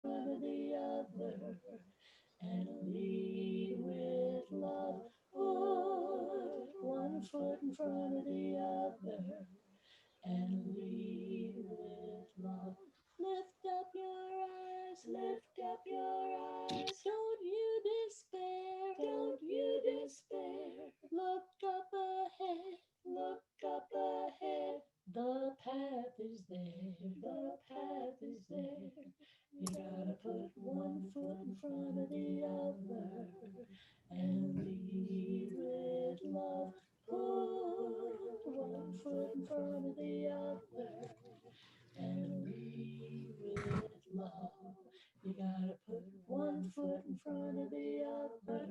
front of the other and lead with love. Put one foot in front of the other and lead with love. Lift up your eyes, lift up your eyes. Don't you despair, don't you despair. Look up ahead, look up ahead. The path is there, the path is there. You gotta put one foot in front of the other and lead with love. Put one foot in front of the other and lead with love. You gotta put one foot in front of the other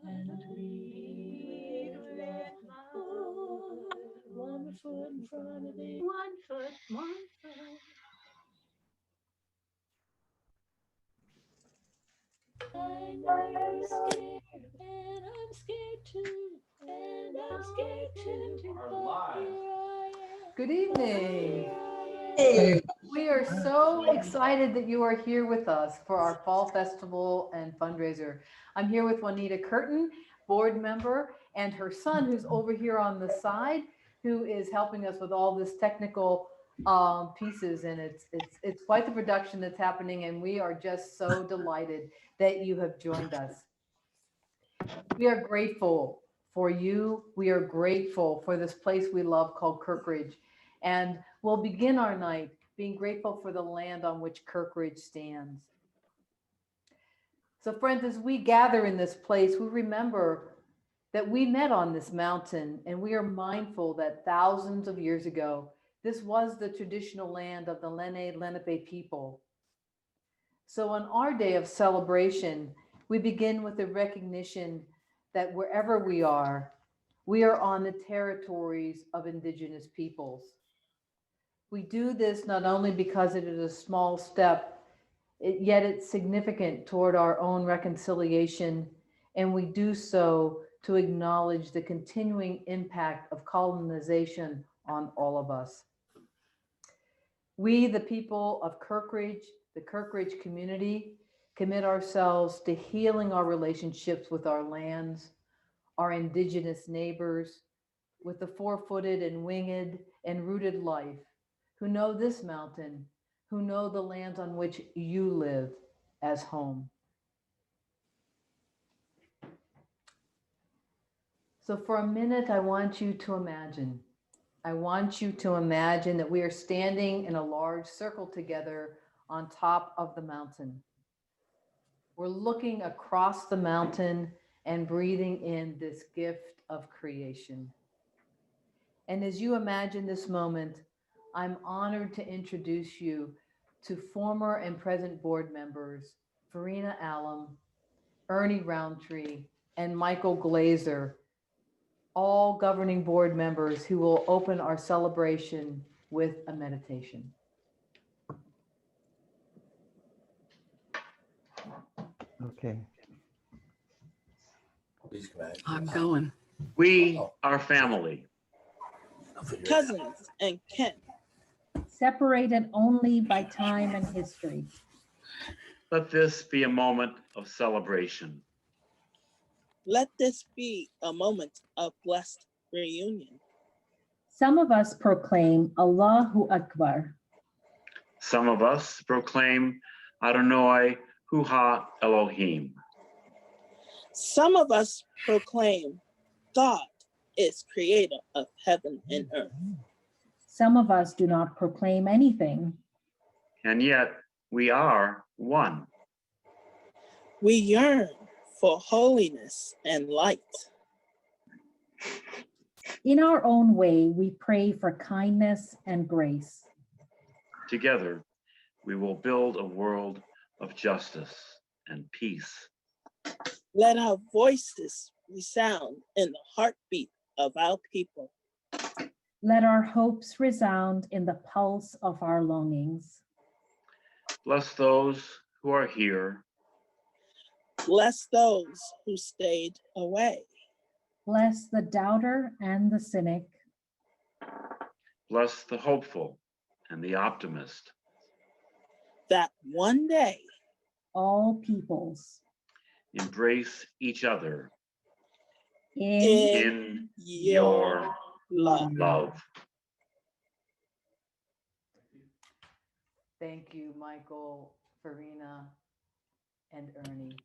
and lead with love. Put one foot in front of the One foot, one foot. I know you're scared, and I'm scared too, and I'm scared too. But here I am. Good But evening. here I Hey, We are so excited that you are here with us for our fall festival and fundraiser. I'm here with Juanita Curtin, board member, and her son, who's over here on the side, who is helping us with all this technical pieces. And it's quite the production that's happening, and we are just so delighted that you have joined us. We are grateful for you. We are grateful for this place we love called Kirkridge. And we'll begin our night being grateful for the land on which Kirkridge stands. So, friends, as we gather in this place, we remember that we met on this mountain, and we are mindful that thousands of years ago, this was the traditional land of the Lenape people. So, on our day of celebration, we begin with the recognition that wherever we are on the territories of Indigenous peoples. We do this not only because it is a small step, yet it's significant toward our own reconciliation, and we do so to acknowledge the continuing impact of colonization on all of us. We, the people of Kirkridge, the Kirkridge community, commit ourselves to healing our relationships with our lands, our Indigenous neighbors, with the four-footed and winged and rooted life, who know this mountain, who know the lands on which you live as home. So for a minute, I want you to imagine. I want you to imagine that we are standing in a large circle together on top of the mountain. We're looking across the mountain and breathing in this gift of creation. And as you imagine this moment, I'm honored to introduce you to former and present board members, Farina Allam, Ernie Roundtree, and Michael Glazer, all governing board members who will open our celebration with a meditation. okay. I'm going. We are family. Cousins and kin. Separated only by time and history. Let this be a moment of celebration. Let this be a moment of blessed reunion. Some of us proclaim Allahu Akbar. Some of us proclaim Adonai Huha Elohim. Some of us proclaim God is creator of heaven and earth. Some of us do not proclaim anything. And yet we are one. We yearn for holiness and light. In our own way, we pray for kindness and grace. Together, we will build a world of justice and peace. Let our voices resound in the heartbeat of our people. Let our hopes resound in the pulse of our longings. Bless those who are here. Bless those who stayed away. Bless the doubter and the cynic. Bless the hopeful and the optimist. that one day all peoples embrace each other in in your your love. love. Thank you, Michael, Farina, and Ernie.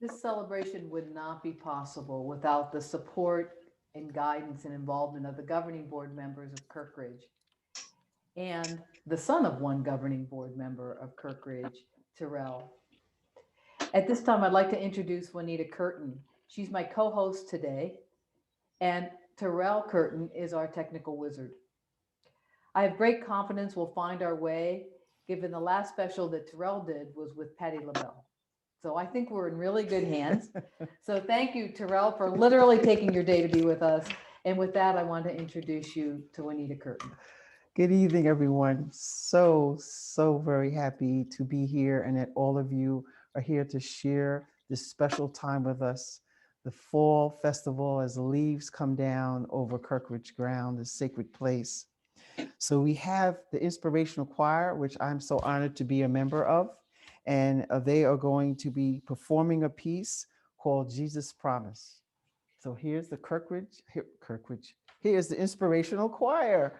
This celebration would not be possible without the support and guidance and involvement of the governing board members of Kirkridge and the son of one governing board member of Kirkridge, Terrell. At this time, I'd like to introduce Juanita Curtin. She's my co-host today, and Terrell Curtin is our technical wizard. I have great confidence we'll find our way, given the last special that Terrell did was with Patti LaBelle. So I think we're in really good hands. So thank you, Terrell, for literally taking your day to be with us. And with that, I want to introduce you to Juanita Curtin. Good evening, everyone. So very happy to be here and that all of you are here to share this special time with us. The fall festival as the leaves come down over Kirkridge ground, this sacred place. So we have the inspirational choir, which I'm so honored to be a member of. And they are going to be performing a piece called Jesus Promise. So here's the Kirkridge. Here's the inspirational choir.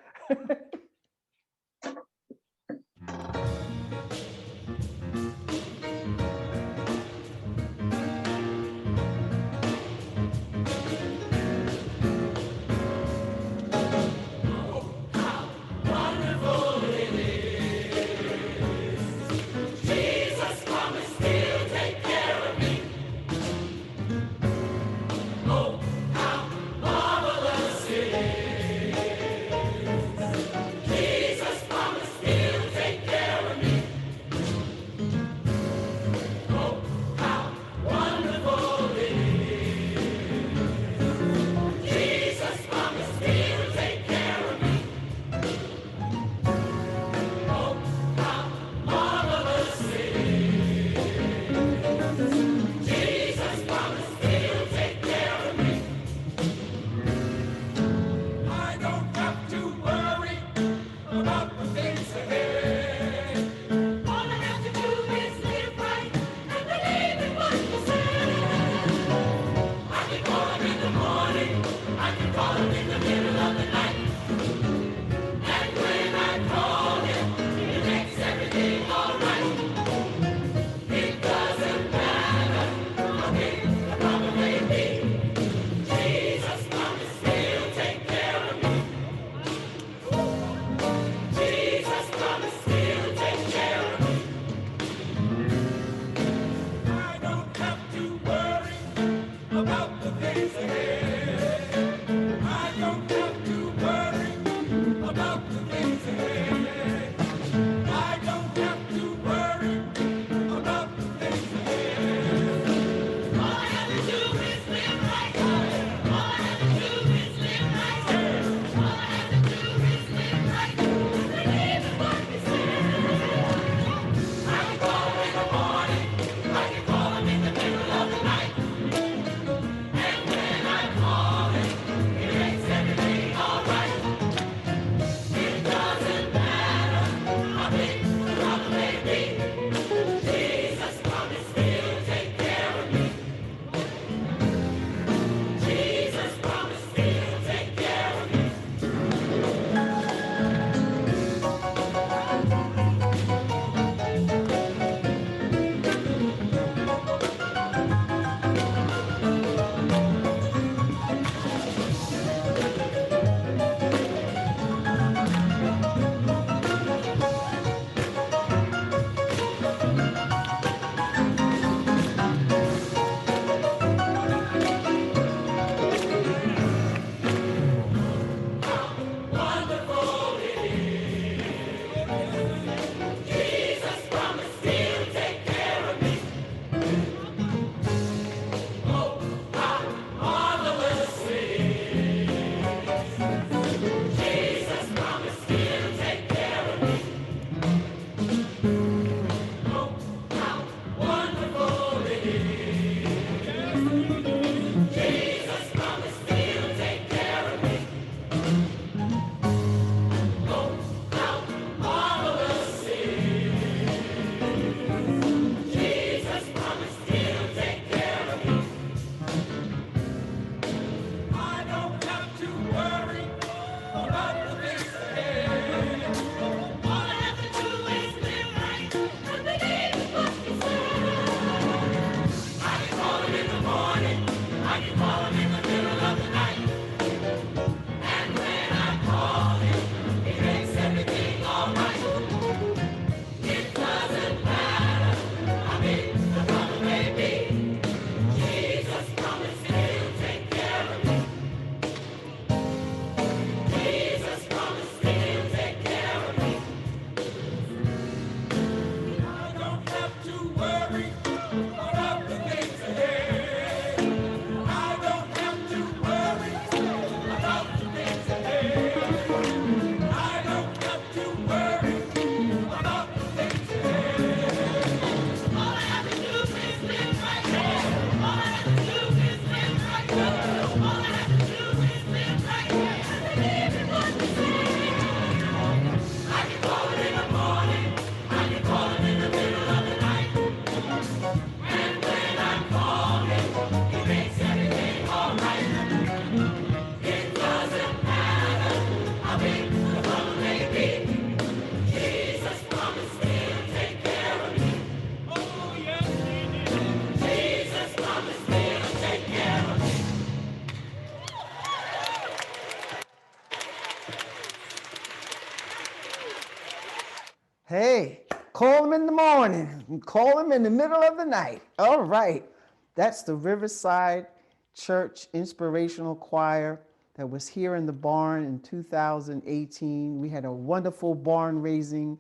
Hey, call him in the morning, call him in the middle of the night. All right. That's the Riverside Church Inspirational Choir that was here in the barn in 2018. We had a wonderful barn raising,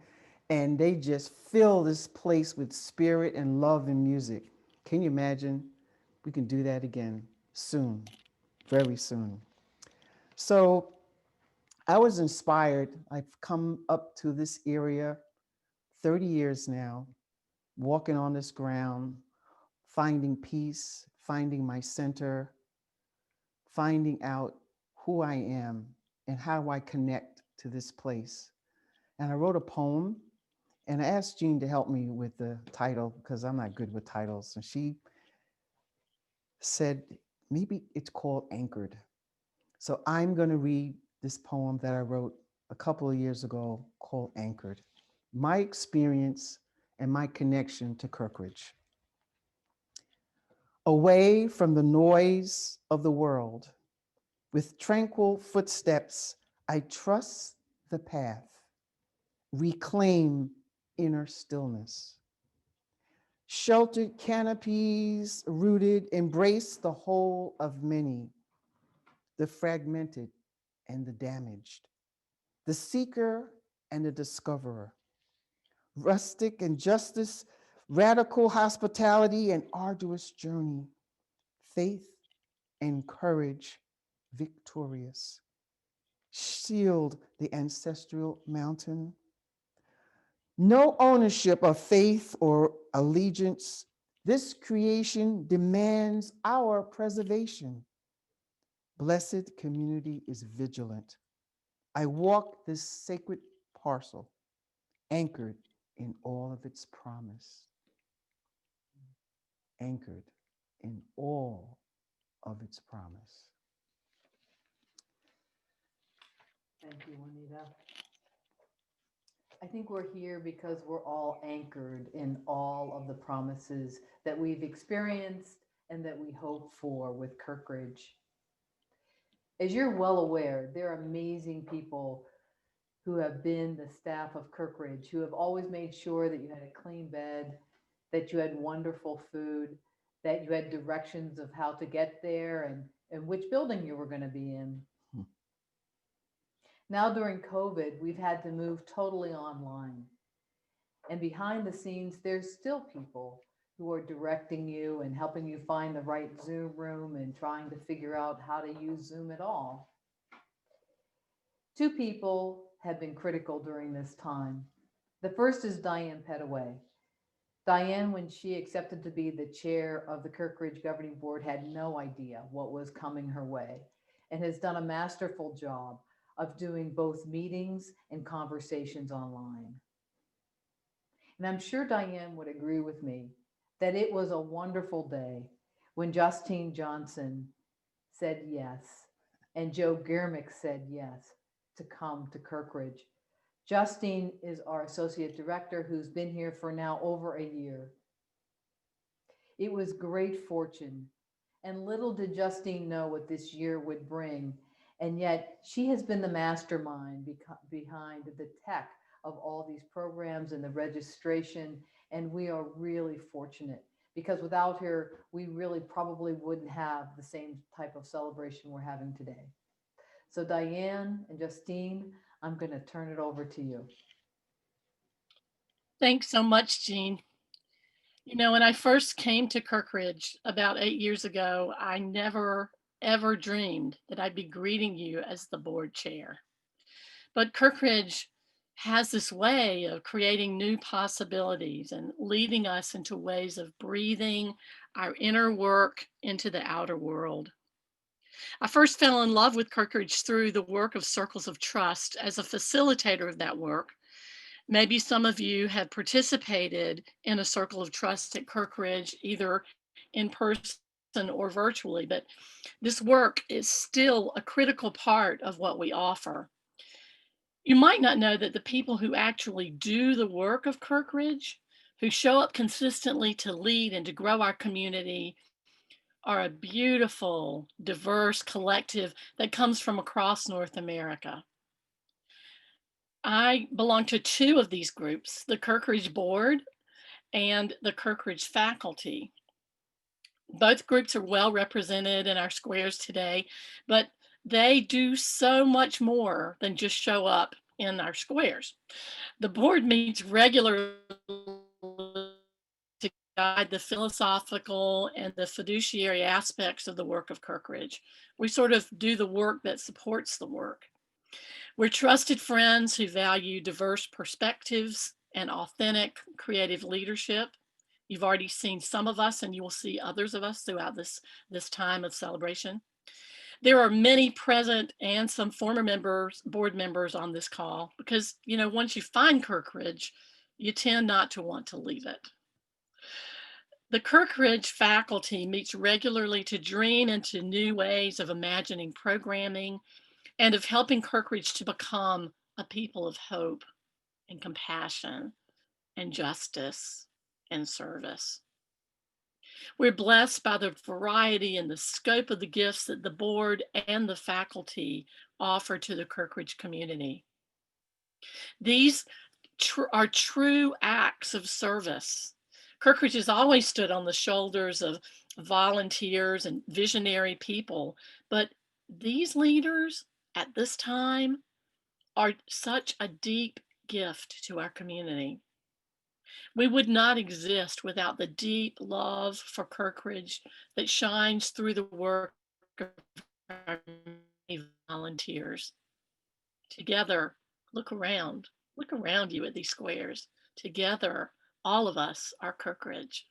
and they just fill this place with spirit and love and music. Can you imagine? We can do that again soon, very soon. So I was inspired. I've come up to this area 30 years now, walking on this ground, finding peace, finding my center, finding out who I am and how I connect to this place. And I wrote a poem, and I asked Jean to help me with the title because I'm not good with titles. And she said, maybe it's called Anchored. So I'm going to read this poem that I wrote a couple of years ago called Anchored, my experience and my connection to Kirkridge. Away from the noise of the world, with tranquil footsteps, I trust the path, reclaim inner stillness. Sheltered canopies rooted embrace the whole of many, the fragmented and the damaged, the seeker and the discoverer, rustic and justice, radical hospitality and arduous journey, faith and courage victorious. Shield the ancestral mountain. No ownership of faith or allegiance. This creation demands our preservation. Blessed community is vigilant. I walk this sacred parcel, anchored in all of its promise. Anchored in all of its promise. Thank you, Juanita. I think we're here because we're all anchored in all of the promises that we've experienced and that we hope for with Kirkridge. As you're well aware, there are amazing people who have been the staff of Kirkridge, who have always made sure that you had a clean bed, that you had wonderful food, that you had directions of how to get there and which building you were going to be in. Now during COVID, we've had to move totally online. And behind the scenes, there's still people who are directing you and helping you find the right Zoom room and trying to figure out how to use Zoom at all. Two people have been critical during this time. The first is Diane Petaway. Diane, when she accepted to be the chair of the Kirkridge Governing Board, had no idea what was coming her way and has done a masterful job of doing both meetings and conversations online. And I'm sure Diane would agree with me that it was a wonderful day when Justine Johnson said yes and Joe Germick said yes to come to Kirkridge. Justine is our associate director who's been here for now over a year. It was great fortune, and little did Justine know what this year would bring. And yet she has been the mastermind behind the tech of all these programs and the registration. And we are really fortunate because without her, we really probably wouldn't have the same type of celebration we're having today. So Diane and Justine, I'm going to turn it over to you. Thanks so much, Jean. You know, when I first came to Kirkridge about 8 years ago, I never, ever dreamed that I'd be greeting you as the board chair. But Kirkridge has this way of creating new possibilities and leading us into ways of breathing our inner work into the outer world. I first fell in love with Kirkridge through the work of Circles of Trust as a facilitator of that work. Maybe some of you have participated in a Circle of Trust at Kirkridge, either in person or virtually, but this work is still a critical part of what we offer. You might not know that the people who actually do the work of Kirkridge, who show up consistently to lead and to grow our community, are a beautiful, diverse collective that comes from across North America. I belong to two of these groups, the Kirkridge board and the Kirkridge faculty. Both groups are well represented in our squares today, but they do so much more than just show up in our squares. The board meets regularly to guide the philosophical and the fiduciary aspects of the work of Kirkridge. We sort of do the work that supports the work. We're trusted friends who value diverse perspectives and authentic creative leadership. You've already seen some of us, and you will see others of us throughout this time of celebration. There are many present and some former members, board members on this call, because, you know, once you find Kirkridge, you tend not to want to leave it. The Kirkridge faculty meets regularly to dream into new ways of imagining programming and of helping Kirkridge to become a people of hope and compassion and justice and service. We're blessed by the variety and the scope of the gifts that the board and the faculty offer to the Kirkridge community. These are true acts of service. Kirkridge has always stood on the shoulders of volunteers and visionary people, but these leaders at this time are such a deep gift to our community. We would not exist without the deep love for Kirkridge that shines through the work of our volunteers. Together, look around you at these squares. Together, all of us are Kirkridge.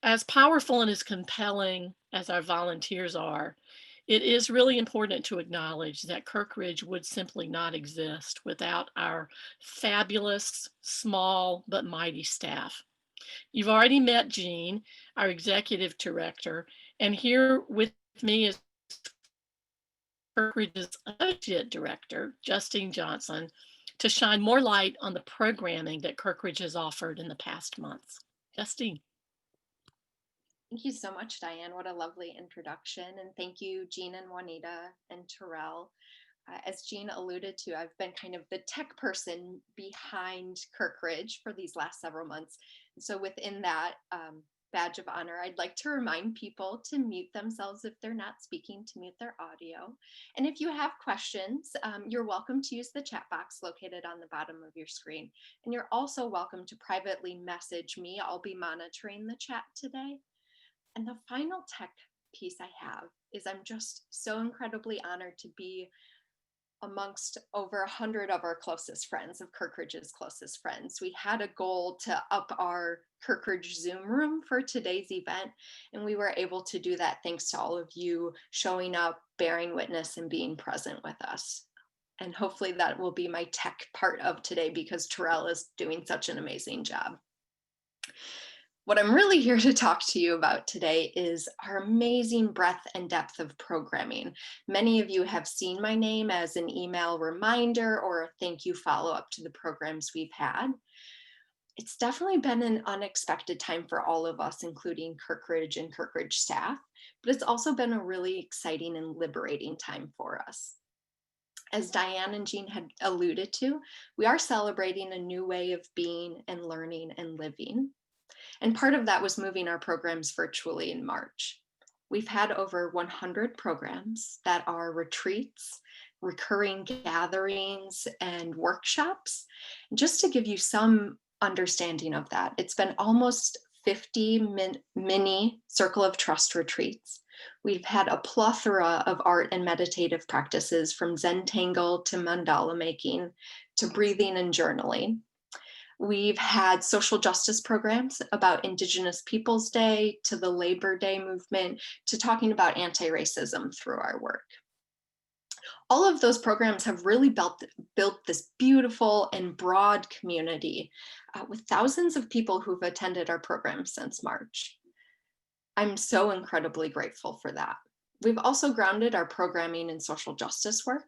As powerful and as compelling as our volunteers are, it is really important to acknowledge that Kirkridge would simply not exist without our fabulous, small, but mighty staff. You've already met Jean, our executive director, and here with me is Kirkridge's associate director, Justine Johnson, to shine more light on the programming that Kirkridge has offered in the past months. Justine. Thank you so much, Diane. What a lovely introduction. And thank you, Jean and Juanita and Terrell. As Jean alluded to, I've been kind of the tech person behind Kirkridge for these last several months. And so within that badge of honor, I'd like to remind people to mute themselves if they're not speaking, to mute their audio. And if you have questions, you're welcome to use the chat box located on the bottom of your screen. And you're also welcome to privately message me. I'll be monitoring the chat today. And the final tech piece I have is I'm just so incredibly honored to be amongst over 100 of our closest friends, of Kirkridge's closest friends. We had a goal to up our Kirkridge Zoom room for today's event, and we were able to do that thanks to all of you showing up, bearing witness, and being present with us. And hopefully that will be my tech part of today because Terrell is doing such an amazing job. What I'm really here to talk to you about today is our amazing breadth and depth of programming. Many of you have seen my name as an email reminder or a thank you follow-up to the programs we've had. It's definitely been an unexpected time for all of us, including Kirkridge and Kirkridge staff, but it's also been a really exciting and liberating time for us. As Diane and Jean had alluded to, we are celebrating a new way of being and learning and living. And part of that was moving our programs virtually in March. We've had over 100 programs that are retreats, recurring gatherings, and workshops. And just to give you some understanding of that, it's been almost 50 mini Circle of Trust retreats. We've had a plethora of art and meditative practices, from Zentangle to mandala making to breathing and journaling. We've had social justice programs about Indigenous Peoples Day, to the Labor Day movement, to talking about anti-racism through our work. All of those programs have really built this beautiful and broad community with thousands of people who've attended our programs since March. I'm so incredibly grateful for that. We've also grounded our programming in social justice work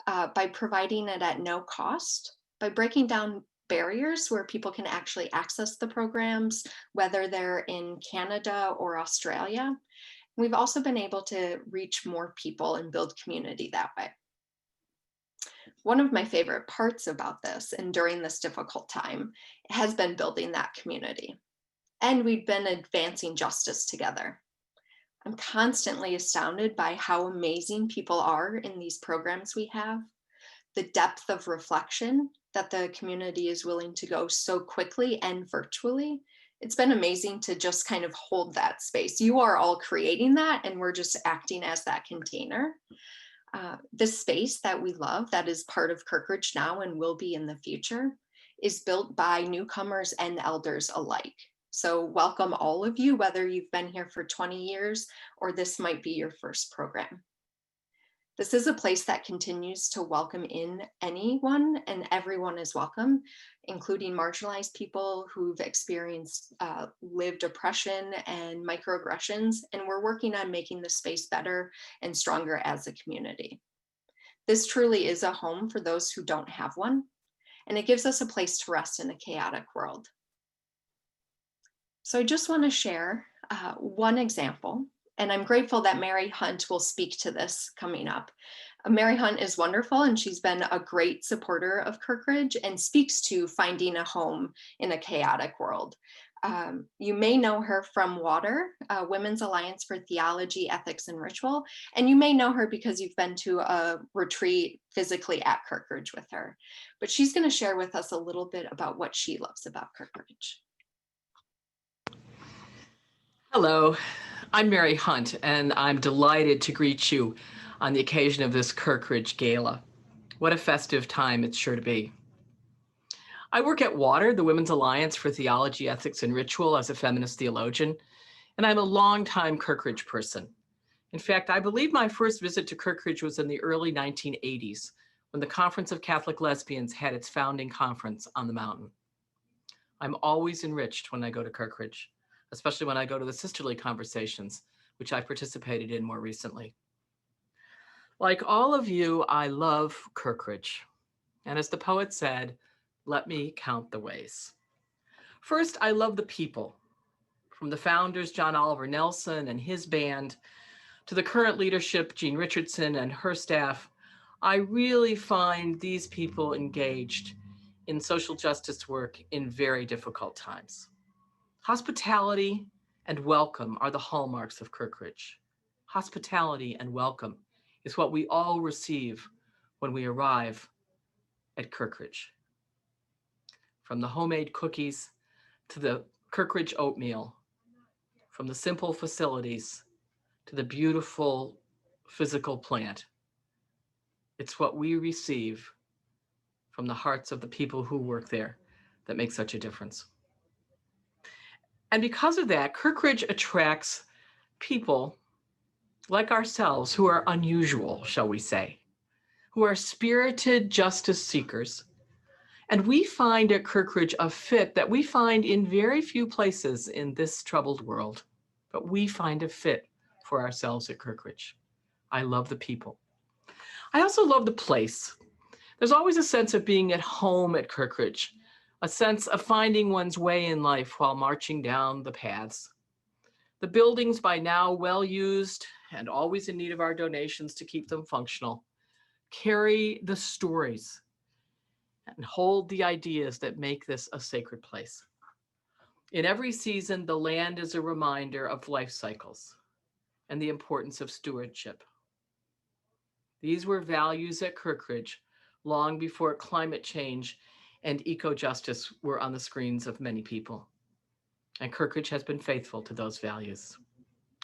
by providing it at no cost, by breaking down barriers where people can actually access the programs, whether they're in Canada or Australia. We've also been able to reach more people and build community that way. One of my favorite parts about this and during this difficult time has been building that community. And we've been advancing justice together. I'm constantly astounded by how amazing people are in these programs we have, the depth of reflection that the community is willing to go so quickly and virtually. It's been amazing to just kind of hold that space. You are all creating that, and we're just acting as that container. This space that we love, that is part of Kirkridge now and will be in the future, is built by newcomers and elders alike. So welcome all of you, whether you've been here for 20 years or this might be your first program. This is a place that continues to welcome in anyone, and everyone is welcome, including marginalized people who've experienced lived oppression and microaggressions, and we're working on making the space better and stronger as a community. This truly is a home for those who don't have one, and it gives us a place to rest in a chaotic world. So I just want to share one example. And I'm grateful that Mary Hunt will speak to this coming up. Mary Hunt is wonderful, and she's been a great supporter of Kirkridge and speaks to finding a home in a chaotic world. You may know her from WATER, Women's Alliance for Theology, Ethics, and Ritual, and you may know her because you've been to a retreat physically at Kirkridge with her. But she's going to share with us a little bit about what she loves about Kirkridge. Hello, I'm Mary Hunt, and I'm delighted to greet you on the occasion of this Kirkridge Gala. What a festive time it's sure to be. I work at WATER, the Women's Alliance for Theology, Ethics, and Ritual, as a feminist theologian, and I'm a longtime Kirkridge person. In fact, I believe my first visit to Kirkridge was in the early 1980s, when the Conference of Catholic Lesbians had its founding conference on the mountain. I'm always enriched when I go to Kirkridge, especially when I go to the sisterly conversations, which I participated in more recently. Like all of you, I love Kirkridge. And as the poet said, let me count the ways. First, I love the people. From the founders, John Oliver Nelson and his band, to the current leadership, Jean Richardson and her staff, I really find these people engaged in social justice work in very difficult times. Hospitality and welcome are the hallmarks of Kirkridge. Hospitality and welcome is what we all receive when we arrive at Kirkridge. From the homemade cookies to the Kirkridge oatmeal, from the simple facilities to the beautiful physical plant, it's what we receive from the hearts of the people who work there that makes such a difference. And because of that, Kirkridge attracts people like ourselves who are unusual, shall we say, who are spirited justice seekers. And we find at Kirkridge a fit that we find in very few places in this troubled world, but we find a fit for ourselves at Kirkridge. I love the people. I also love the place. There's always a sense of being at home at Kirkridge, a sense of finding one's way in life while marching down the paths. The buildings, by now well used and always in need of our donations to keep them functional, carry the stories and hold the ideas that make this a sacred place. In every season, the land is a reminder of life cycles and the importance of stewardship. These were values at Kirkridge long before climate change and eco-justice were on the screens of many people. And Kirkridge has been faithful to those values.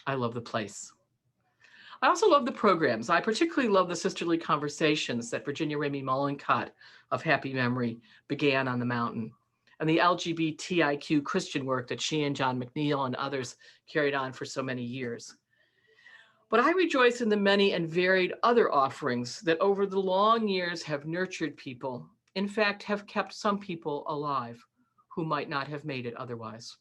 I love the place. I also love the programs. I particularly love the sisterly conversations that Virginia Ramey Mollencott of happy memory began on the mountain, and the LGBTIQ Christian work that she and John McNeil and others carried on for so many years. But I rejoice in the many and varied other offerings that over the long years have nurtured people, in fact, have kept some people alive who might not have made it otherwise.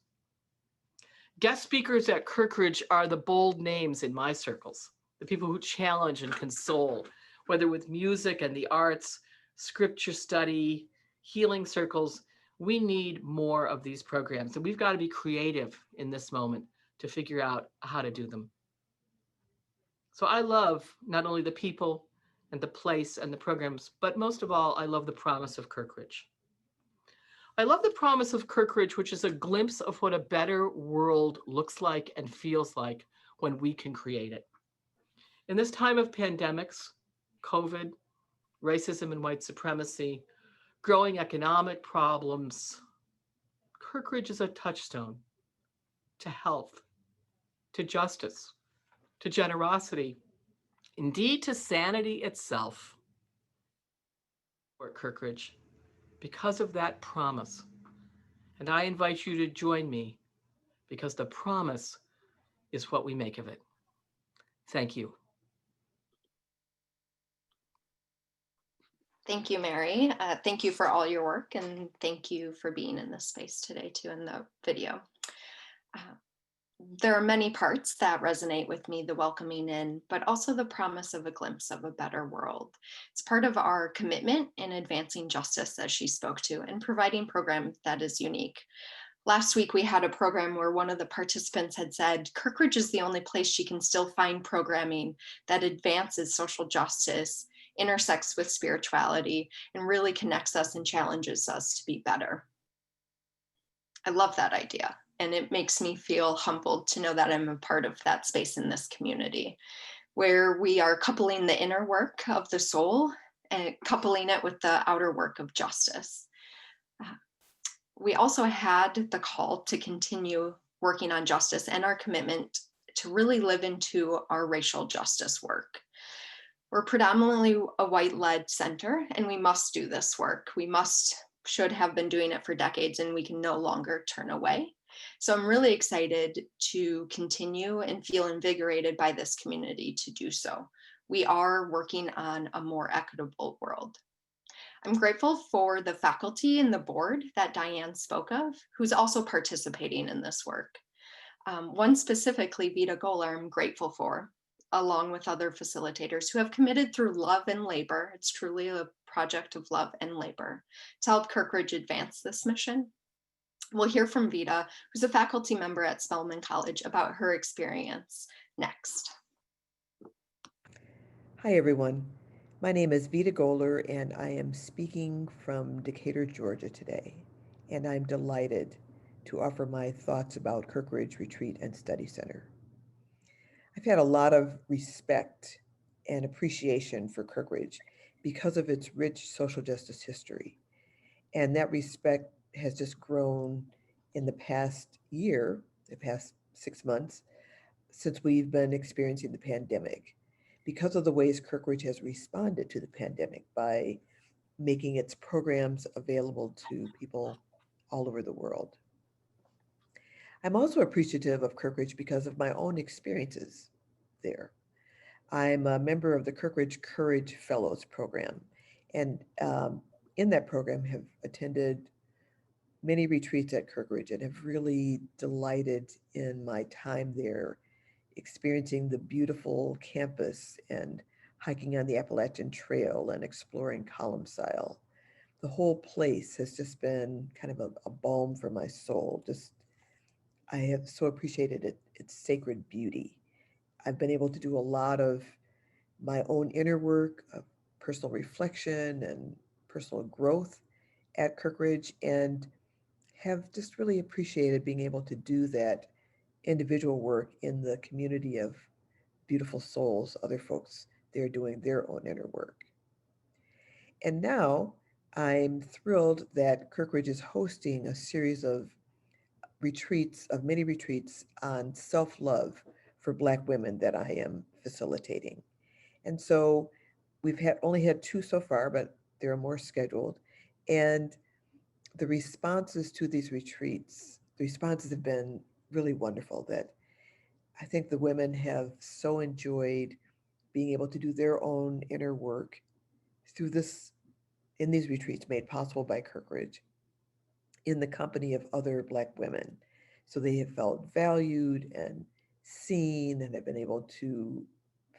Guest speakers at Kirkridge are the bold names in my circles, the people who challenge and console, whether with music and the arts, scripture study, healing circles. We need more of these programs, and we've got to be creative in this moment to figure out how to do them. So I love not only the people and the place and the programs, but most of all, I love the promise of Kirkridge. I love the promise of Kirkridge, which is a glimpse of what a better world looks like and feels like when we can create it. In this time of pandemics, COVID, racism and white supremacy, growing economic problems, Kirkridge is a touchstone to health, to justice, to generosity, indeed to sanity itself. Fort Kirkridge, because of that promise. And I invite you to join me because the promise is what we make of it. Thank you. Thank you, Mary. Thank you for all your work, and thank you for being in this space today too in the video. There are many parts that resonate with me, the welcoming in, but also the promise of a glimpse of a better world. It's part of our commitment in advancing justice, as she spoke to, and providing a program that is unique. Last week, we had a program where one of the participants had said, Kirkridge is the only place she can still find programming that advances social justice, intersects with spirituality, and really connects us and challenges us to be better. I love that idea. And it makes me feel humbled to know that I'm a part of that space in this community, where we are coupling the inner work of the soul and coupling it with the outer work of justice. We also had the call to continue working on justice and our commitment to really live into our racial justice work. We're predominantly a white-led center, and we must do this work. We should have been doing it for decades, and we can no longer turn away. So I'm really excited to continue and feel invigorated by this community to do so. We are working on a more equitable world. I'm grateful for the faculty and the board that Diane spoke of, who's also participating in this work. One specifically, Vita Gola, I'm grateful for, along with other facilitators who have committed through love and labor. It's truly a project of love and labor to help Kirkridge advance this mission. We'll hear from Vita, who's a faculty member at Spelman College, about her experience next. Hi, everyone. My name is Vita Goler, and I am speaking from Decatur, Georgia today. And I'm delighted to offer my thoughts about Kirkridge Retreat and Study Center. I've had a lot of respect and appreciation for Kirkridge because of its rich social justice history. And that respect has just grown in the past year, the past 6 months, since we've been experiencing the pandemic, because of the ways Kirkridge has responded to the pandemic by making its programs available to people all over the world. I'm also appreciative of Kirkridge because of my own experiences there. I'm a member of the Kirkridge Courage Fellows program, and in that program have attended many retreats at Kirkridge and have really delighted in my time there, experiencing the beautiful campus and hiking on the Appalachian Trail and exploring Columcille. The whole place has just been kind of a balm for my soul. I have so appreciated its sacred beauty. I've been able to do a lot of my own inner work of personal reflection and personal growth at Kirkridge, and have just really appreciated being able to do that individual work in the community of beautiful souls, other folks there doing their own inner work. And now I'm thrilled that Kirkridge is hosting a series of retreats, of many retreats on self-love for Black women that I am facilitating. And so we've only had 2 so far, but there are more scheduled. And the responses to these retreats, the responses have been really wonderful. That I think the women have so enjoyed being able to do their own inner work through in these retreats made possible by Kirkridge in the company of other Black women. So they have felt valued and seen and have been able to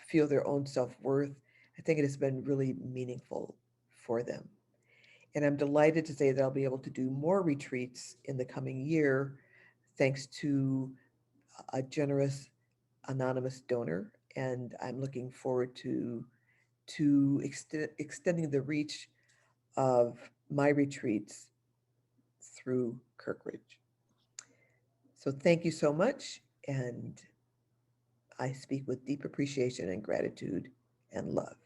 feel their own self-worth. I think it has been really meaningful for them. And I'm delighted to say that I'll be able to do more retreats in the coming year, thanks to a generous anonymous donor. And I'm looking forward to to extending the reach of my retreats through Kirkridge. So thank you so much, and I speak with deep appreciation and gratitude and love.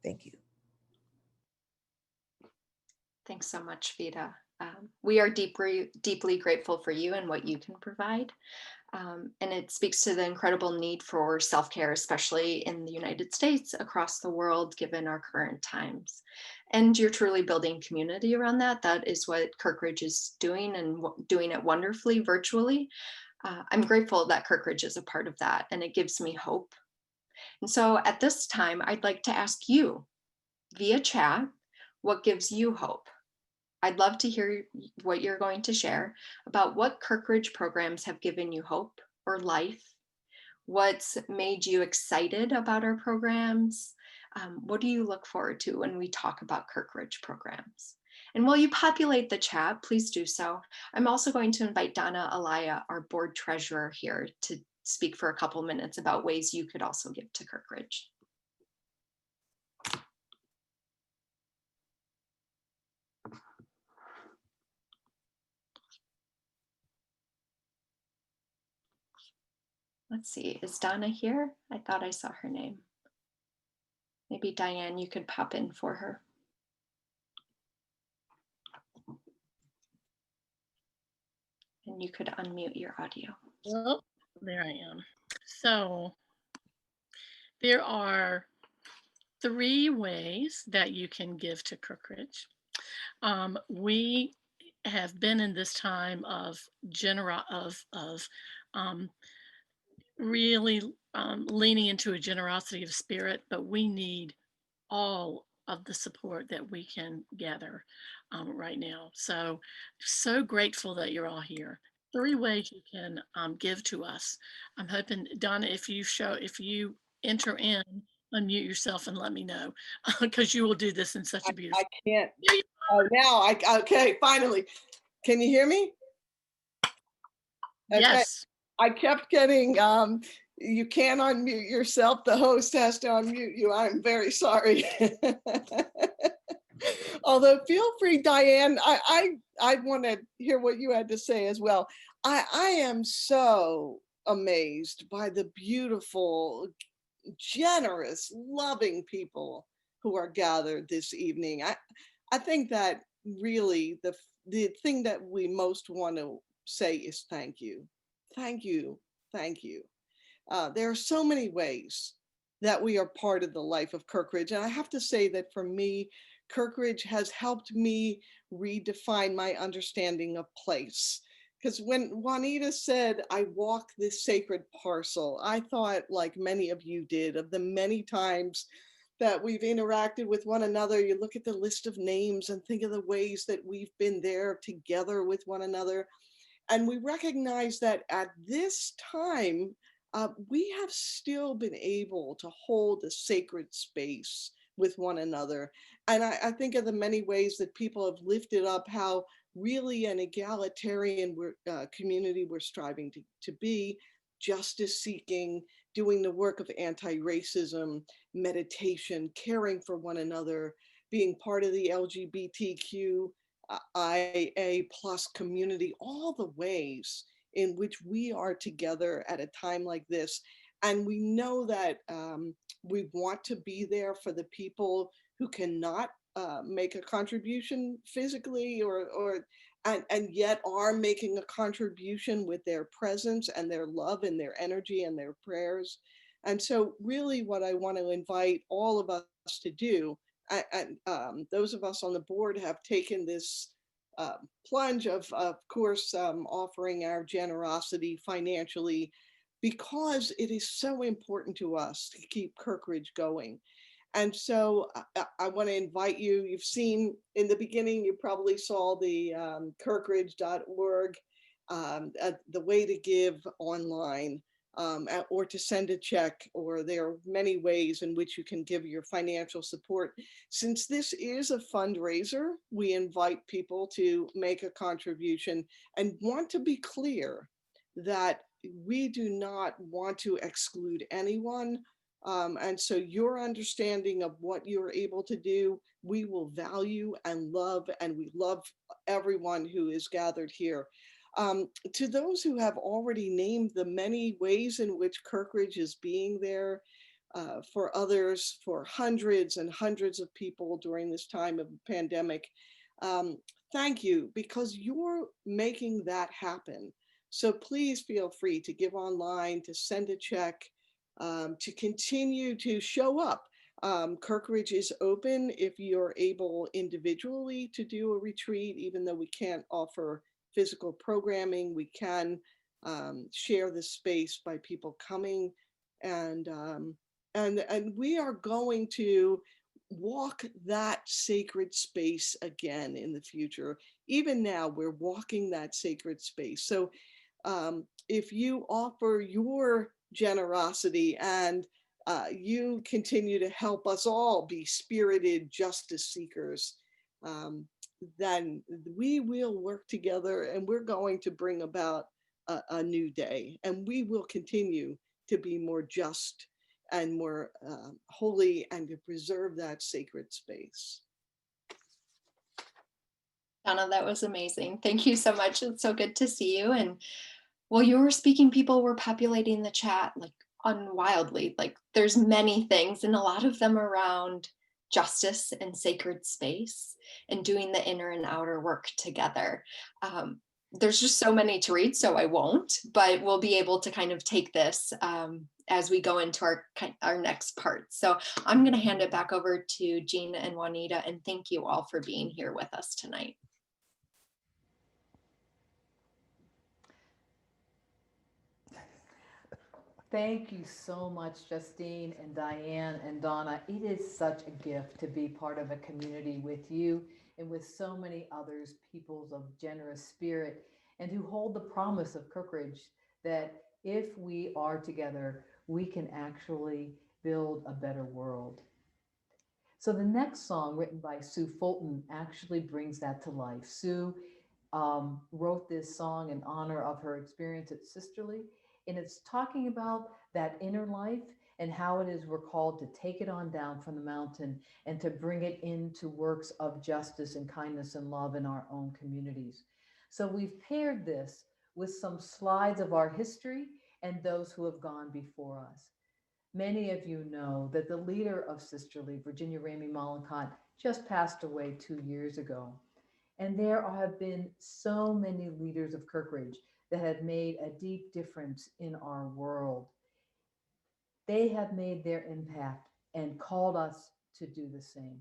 Thank you. Thanks so much, Vida. We are deeply grateful for you and what you can provide. And it speaks to the incredible need for self-care, especially in the United States, across the world, given our current times. And you're truly building community around that. That is what Kirkridge is doing, and doing it wonderfully virtually. I'm grateful that Kirkridge is a part of that, and it gives me hope. And so at this time, I'd like to ask you via chat, what gives you hope? I'd love to hear what you're going to share about what Kirkridge programs have given you hope or life. What's made you excited about our programs? What do you look forward to when we talk about Kirkridge programs? And while you populate the chat, please do so. I'm also going to invite Donna Alaya, our board treasurer, here to speak for a couple minutes about ways you could also give to Kirkridge. Let's see, is Donna here? I thought I saw her name. Maybe Diane, you could pop in for her. And you could unmute your audio. Well, there I am. So there are 3 ways that you can give to Kirkridge. We have been in this time of really leaning into a generosity of spirit, but we need all of the support that we can gather right now. So grateful that you're all here. 3 ways you can give to us. I'm hoping, Donna, if you enter in, unmute yourself and let me know, because you will do this in such a beautiful. I can't. Oh, okay, finally. Can you hear me? Okay. Yes. I kept getting, you can't unmute yourself. The host has to unmute you. I'm very sorry. Although feel free, Diane, I want to hear what you had to say as well. I am so amazed by the beautiful, generous, loving people who are gathered this evening. I think that really the thing that we most want to say is thank you. Thank you. Thank you. There are so many ways that we are part of the life of Kirkridge. And I have to say that for me, Kirkridge has helped me redefine my understanding of place. Because when Juanita said, I walk this sacred parcel, I thought, like many of you did, of the many times that we've interacted with one another. You look at the list of names and think of the ways that we've been there together with one another. And we recognize that at this time, we have still been able to hold a sacred space with one another. And I think of the many ways that people have lifted up how really an egalitarian community we're striving to be, justice seeking, doing the work of anti-racism, meditation, caring for one another, being part of the LGBTQ IA plus community, all the ways in which we are together at a time like this. And we know that we want to be there for the people who cannot make a contribution physically and yet are making a contribution with their presence and their love and their energy and their prayers. And so really what I want to invite all of us to do, and those of us on the board have taken this plunge of course, offering our generosity financially, because it is so important to us to keep Kirkridge going. And so I want to invite you. You've seen in the beginning, you probably saw the kirkridge.org, the way to give online, or to send a check, or there are many ways in which you can give your financial support. Since this is a fundraiser, we invite people to make a contribution and want to be clear that we do not want to exclude anyone. And so your understanding of what you're able to do, we will value and love, and we love everyone who is gathered here. To those who have already named the many ways in which Kirkridge is being there for others, for hundreds and hundreds of people during this time of the pandemic, thank you, because you're making that happen. So please feel free to give online, to send a check, to continue to show up. Kirkridge is open if you're able individually to do a retreat, even though we can't offer physical programming, we can share the space by people coming, and we are going to walk that sacred space again in the future. Even now, we're walking that sacred space. So if you offer your generosity and you continue to help us all be spirited justice seekers, then we will work together, and we're going to bring about a new day, and we will continue to be more just and more holy, and to preserve that sacred space. Donna, that was amazing. Thank you so much. It's so good to see you. And while you were speaking, people were populating the chat like unwildly. Like there's many things, and a lot of them around justice and sacred space and doing the inner and outer work together. There's just so many to read, so I won't, but we'll be able to kind of take this as we go into our next part. So I'm going to hand it back over to Gina and Juanita, and thank you all for being here with us tonight. Thank you so much, Justine and Diane and Donna. It is such a gift to be part of a community with you and with so many others, peoples of generous spirit, and who hold the promise of Kirkridge that if we are together, we can actually build a better world. So the next song, written by Sue Fulton, actually brings that to life. Sue wrote this song in honor of her experience at Sisterly, and it's talking about that inner life and how it is we're called to take it on down from the mountain and to bring it into works of justice and kindness and love in our own communities. So we've paired this with some slides of our history and those who have gone before us. Many of you know that the leader of Sisterly, Virginia Ramey Mollenkott, just passed away 2 years ago. And there have been so many leaders of Kirkridge that have made a deep difference in our world. They have made their impact and called us to do the same.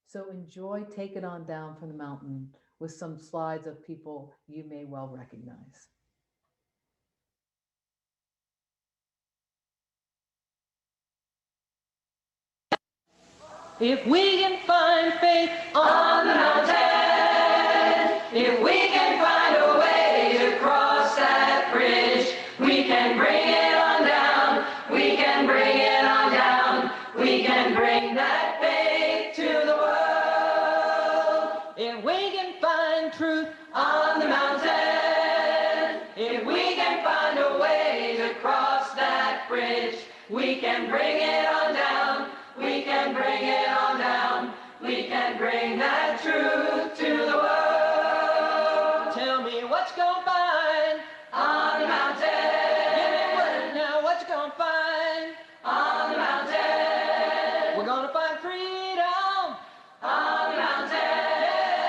So enjoy Take It On Down from the Mountain with some slides of people you may well recognize. If we can find faith on the mountain, if we can find a way to cross that bridge, we can bring it on down, we can bring it on down, we can bring that faith to the world. If we can find truth on the mountain, if we can find a way to cross that bridge, we can bring it on down, we can bring it on down, we can bring that truth to the world. Tell me what you gonna find on the mountain. Give me word now, what you gonna find on the mountain. We're gonna find freedom on the mountain.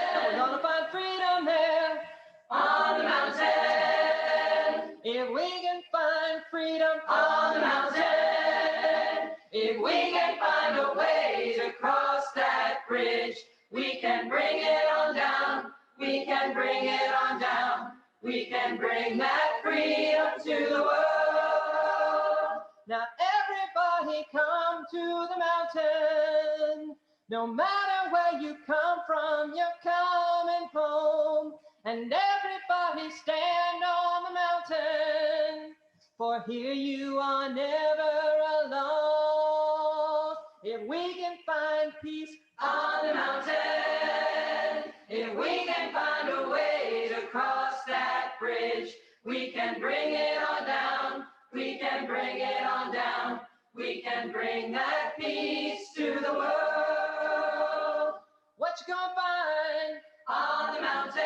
Yeah, we're gonna find freedom there on the mountain. If we can find freedom on the mountain, if we can find a way to cross that bridge, we can bring it on down, we can bring it on down, we can bring that freedom to the world. Now everybody come to the mountain. No matter where you come from, you're coming home. And everybody stand on the mountain, for here you are never alone. If we can find peace on the mountain, if we can find a way to cross that bridge, we can bring it on down, we can bring it on down, We can bring that peace to the world. What you gonna find on the mountain?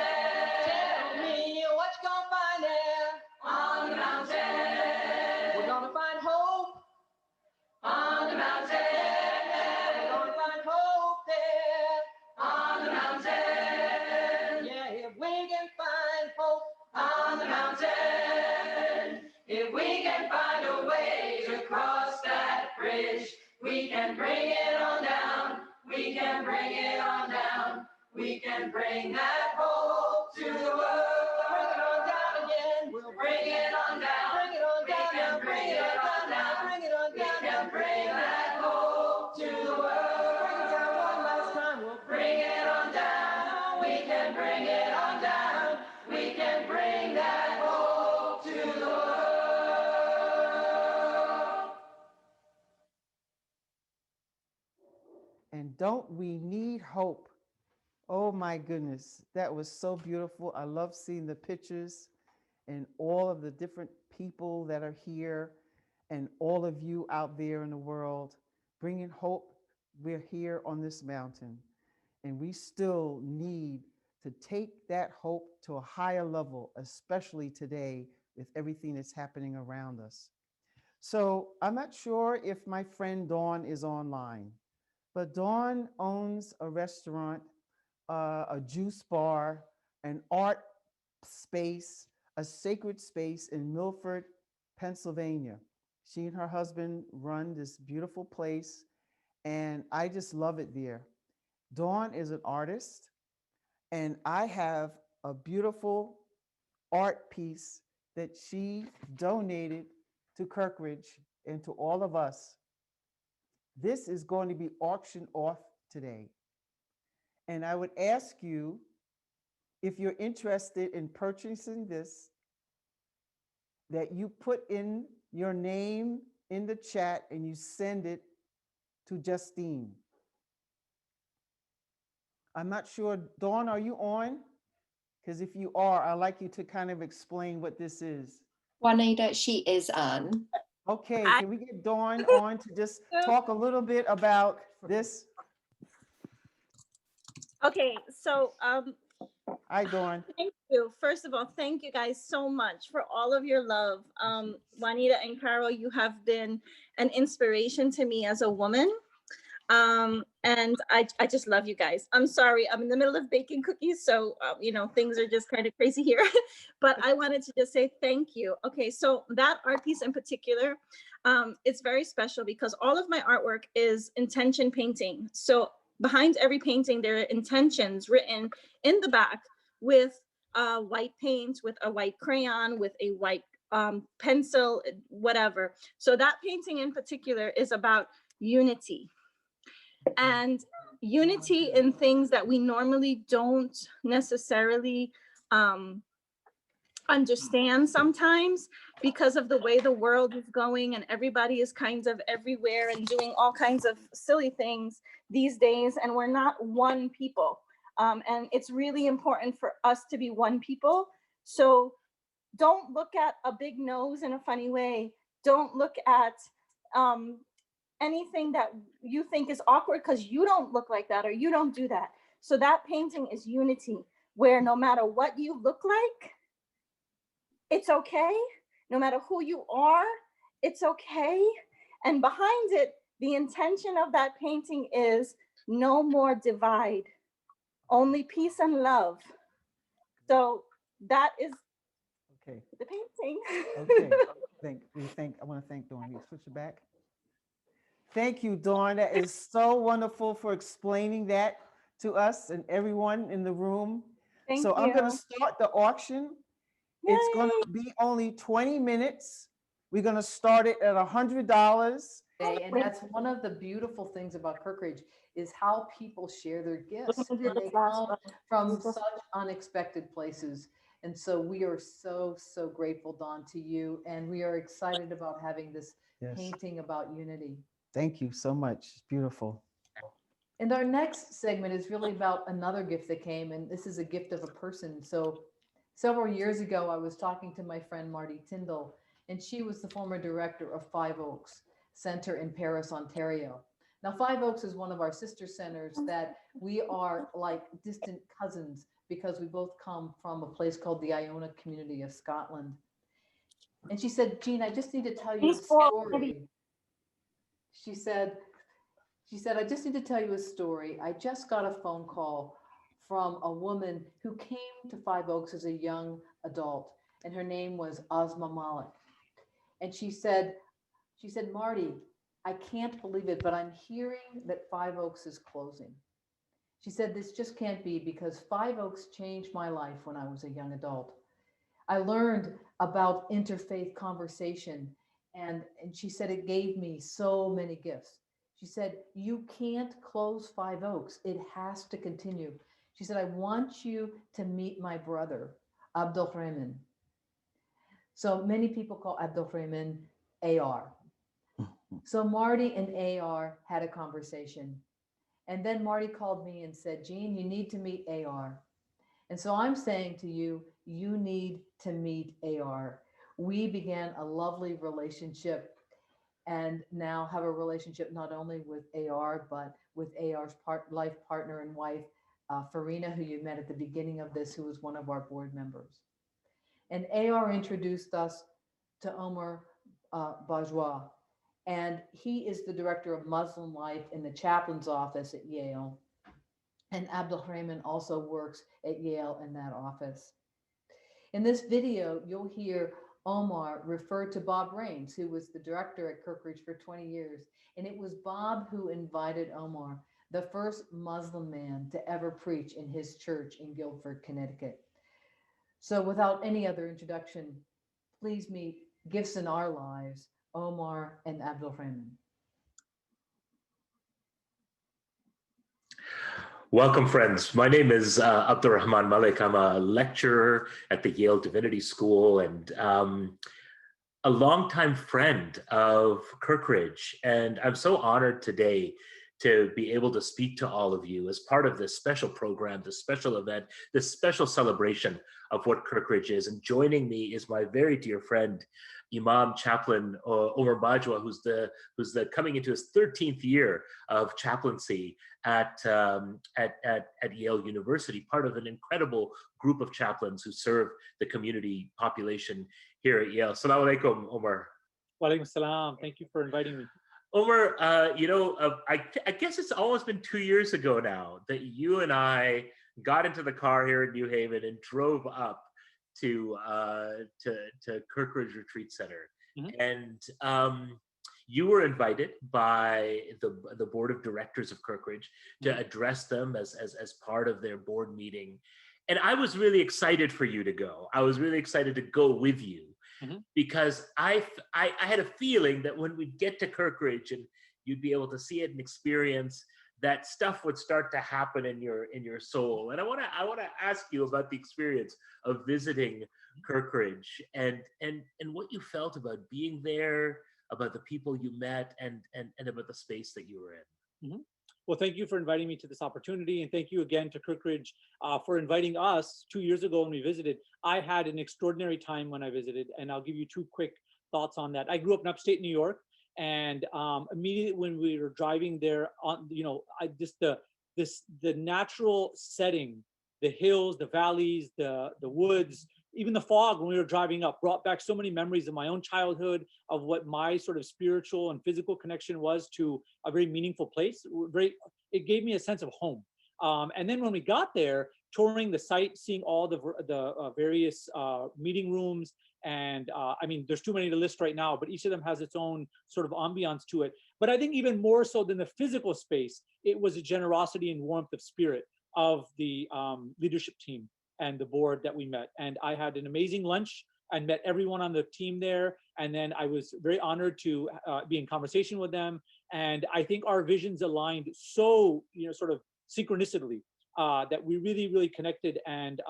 Tell me what you gonna find there on the mountain. We're gonna find hope on the mountain. We're gonna find hope there on the mountain. Yeah, if we can find hope on the mountain, if we can find a way to cross that bridge, we can bring it on down. We can bring it on down. We can bring that hope to the world. Bring it on down again. We'll bring it on down. Bring it on down. We can bring it on down. Bring it on down. We can bring that hope to the world. Bring it down one last time. We'll bring it on down. We can bring it on down. We can bring that hope to the world. And don't we need hope? Oh my goodness, that was so beautiful. I love seeing the pictures and all of the different people that are here and all of you out there in the world bringing hope. We're here on this mountain and we still need to take that hope to a higher level, especially today with everything that's happening around us. So I'm not sure if my friend Dawn is online, but Dawn owns a restaurant, a juice bar, an art space, a sacred space in Milford, Pennsylvania. She and her husband run this beautiful place, and I just love it there. Dawn is an artist, and I have a beautiful art piece that she donated to Kirkridge and to all of us. This is going to be auctioned off today. And I would ask you, if you're interested in purchasing this, that you put in your name in the chat and you send it to Justine. I'm not sure, Dawn, are you on? Because if you are, I'd like you to kind of explain what this is. Juanita, she is on. Okay, can we get Dawn on to just talk a little bit about this? Okay, so Hi, Dawn. thank you. First of all, thank you guys so much for all of your love. Juanita and Carol, you have been an inspiration to me as a woman. And I just love you guys. I'm sorry, I'm in the middle of baking cookies, so you know, things are just kind of crazy here. But I wanted to just say thank you. Okay, so that art piece in particular, it's very special because all of my artwork is intention painting. So behind every painting, there are intentions written in the back with white paint, with a white crayon, with a white pencil, whatever. So that painting in particular is about unity. And unity in things that we normally don't necessarily understand sometimes because of the way the world is going and everybody is kind of everywhere and doing all kinds of silly things these days, and we're not one people. And it's really important for us to be one people. So don't look at a big nose in a funny way. Don't look at anything that you think is awkward because you don't look like that or you don't do that. So that painting is unity, where no matter what you look like, it's okay. No matter who you are, it's okay. And behind it, the intention of that painting is no more divide, only peace and love. So that is okay. The painting. Okay. I want to thank Dawn. You switch it back. Thank you, Dawn. That is so wonderful for explaining that to us and everyone in the room. Thank so you. I'm going to start the auction. Yay. It's going to be only 20 minutes. We're going to start it at $100. And that's one of the beautiful things about Kirkridge is how people share their gifts. And they come from such unexpected places. And so we are so, so grateful, Dawn, to you. And we are excited about having this painting about unity. Thank you so much. It's beautiful. And our next segment is really about another gift that came. And this is a gift of a person. So several years ago, I was talking to my friend Marty Tyndall, and she was the former director of Five Oaks. Center in Paris, Ontario. Now, Five Oaks is one of our sister centers that we are like distant cousins because we both come from a place called the Iona community of Scotland. And she said, Jean, I just need to tell you a story. She said, I just need to tell you a story. I just got a phone call from a woman who came to Five Oaks as a young adult, and her name was Ozma Malik. And she said, Marty, I can't believe it, but I'm hearing that Five Oaks is closing. She said, this just can't be because Five Oaks changed my life when I was a young adult. I learned about interfaith conversation, and she said it gave me so many gifts. She said, you can't close Five Oaks. It has to continue. She said, I want you to meet my brother, Abdul Rahman. So many people call Abdul Rahman AR. So Marty and AR had a conversation. And then Marty called me and said, Jean, you need to meet AR. And so I'm saying to you, you need to meet AR. We began a lovely relationship and now have a relationship not only with AR, but with AR's life partner and wife, Farina, who you met at the beginning of this, who was one of our board members. And AR introduced us to Omar Bajwa, and he is the director of Muslim life in the chaplain's office at Yale. And Abdul Rahman also works at Yale in that office. In this video, you'll hear Omar refer to Bob Raines, who was the director at Kirkridge for 20 years. And it was Bob who invited Omar, the first Muslim man to ever preach in his church in Guilford, Connecticut. So without any other introduction, please meet Gifts in Our Lives, Omar and Abdul Rahman. Welcome, friends. My name is Abdur Rahman Malik. I'm a lecturer at the Yale Divinity School and a longtime friend of Kirkridge. And I'm so honored today to be able to speak to all of you as part of this special program, this special event, this special celebration of what Kirkridge is. And joining me is my very dear friend, Imam Chaplain Omar Bajwa, who's coming into his 13th year of chaplaincy at Yale University, part of an incredible group of chaplains who serve the community population here at Yale. Assalamu alaikum, Omar. Wa alaikum salam. Thank you for inviting me. Omar, I guess it's almost been 2 years ago now that you and I got into the car here in New Haven and drove up to Kirkridge Retreat Center. Mm-hmm. And you were invited by the board of directors of Kirkridge to address them as part of their board meeting. And I was really excited for you to go. I was really excited to go with you. Mm-hmm. Because I had a feeling that when we get to Kirkridge and you'd be able to see it and experience, that stuff would start to happen in your soul. And I want to ask you about the experience of visiting Kirkridge and what you felt about being there, about the people you met, and about the space that you were in. Mm-hmm. Well, thank you for inviting me to this opportunity. And thank you again to Kirkridge for inviting us 2 years ago when we visited. I had an extraordinary time when I visited, and I'll give you 2 quick thoughts on that. I grew up in upstate New York, and immediately when we were driving there, the natural setting, the hills, the valleys, the woods, even the fog when we were driving up brought back so many memories of my own childhood, of what my sort of spiritual and physical connection was to a very meaningful place. It gave me a sense of home. And then when we got there, touring the site, seeing all the various meeting rooms, and I mean, there's too many to list right now, but each of them has its own sort of ambiance to it. But I think even more so than the physical space, it was a generosity and warmth of spirit of the leadership team and the board that we met. And I had an amazing lunch and met everyone on the team there. And then I was very honored to be in conversation with them. And I think our visions aligned so, sort of synchronicity that we really, really connected. And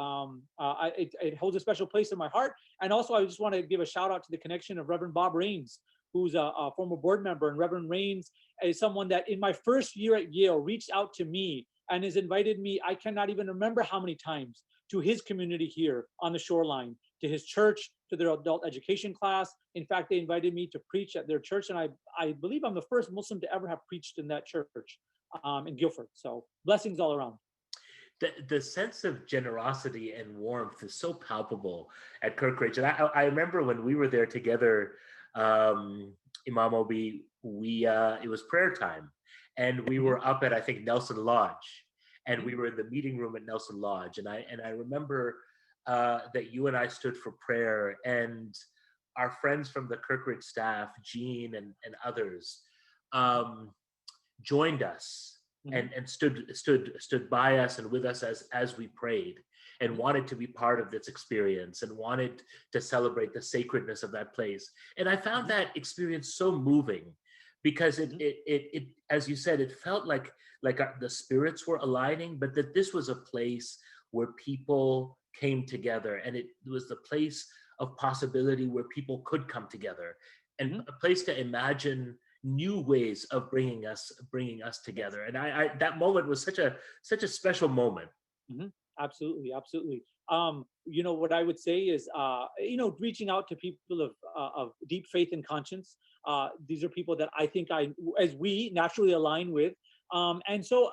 it holds a special place in my heart. And also, I just want to give a shout out to the connection of Reverend Bob Raines, who's a former board member. And Reverend Raines is someone that in my first year at Yale reached out to me and has invited me, I cannot even remember how many times, to his community here on the shoreline to his church, to their adult education class. In fact, they invited me to preach at their church, and I believe I'm the first Muslim to ever have preached in that church in Guilford. So blessings all around. The sense of generosity and warmth is so palpable at Kirkridge. And I remember when we were there together, Imam Obi, it was prayer time, and we were up at, I think, Nelson Lodge, and we were in the meeting room at Nelson Lodge. And I remember that you and I stood for prayer, and our friends from the Kirkridge staff, Jean and others, joined us and stood by us and with us as we prayed, and wanted to be part of this experience and wanted to celebrate the sacredness of that place. And I found that experience so moving, because it as you said, it felt like the spirits were aligning, but that this was a place where people came together, and it was the place of possibility where people could come together, and a place to imagine new ways of bringing us together. And I that moment was such a special moment. Absolutely. You know, what I would say is, you know, reaching out to people of deep faith and conscience. These are people that I think as we naturally align with. And so,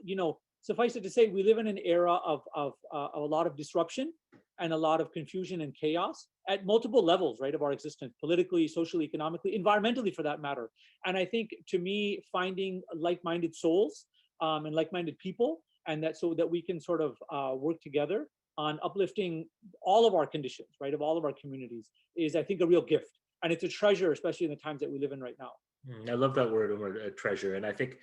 you know, suffice it to say, we live in an era of a lot of disruption and a lot of confusion and chaos at multiple levels, right, of our existence, politically, socially, economically, environmentally, for that matter. And I think, to me, finding like-minded souls and like-minded people, and that so that we can sort of work together on uplifting all of our conditions, right, of all of our communities, is, I think, a real gift. And it's a treasure, especially in the times that we live in right now. I love that word, treasure. And I think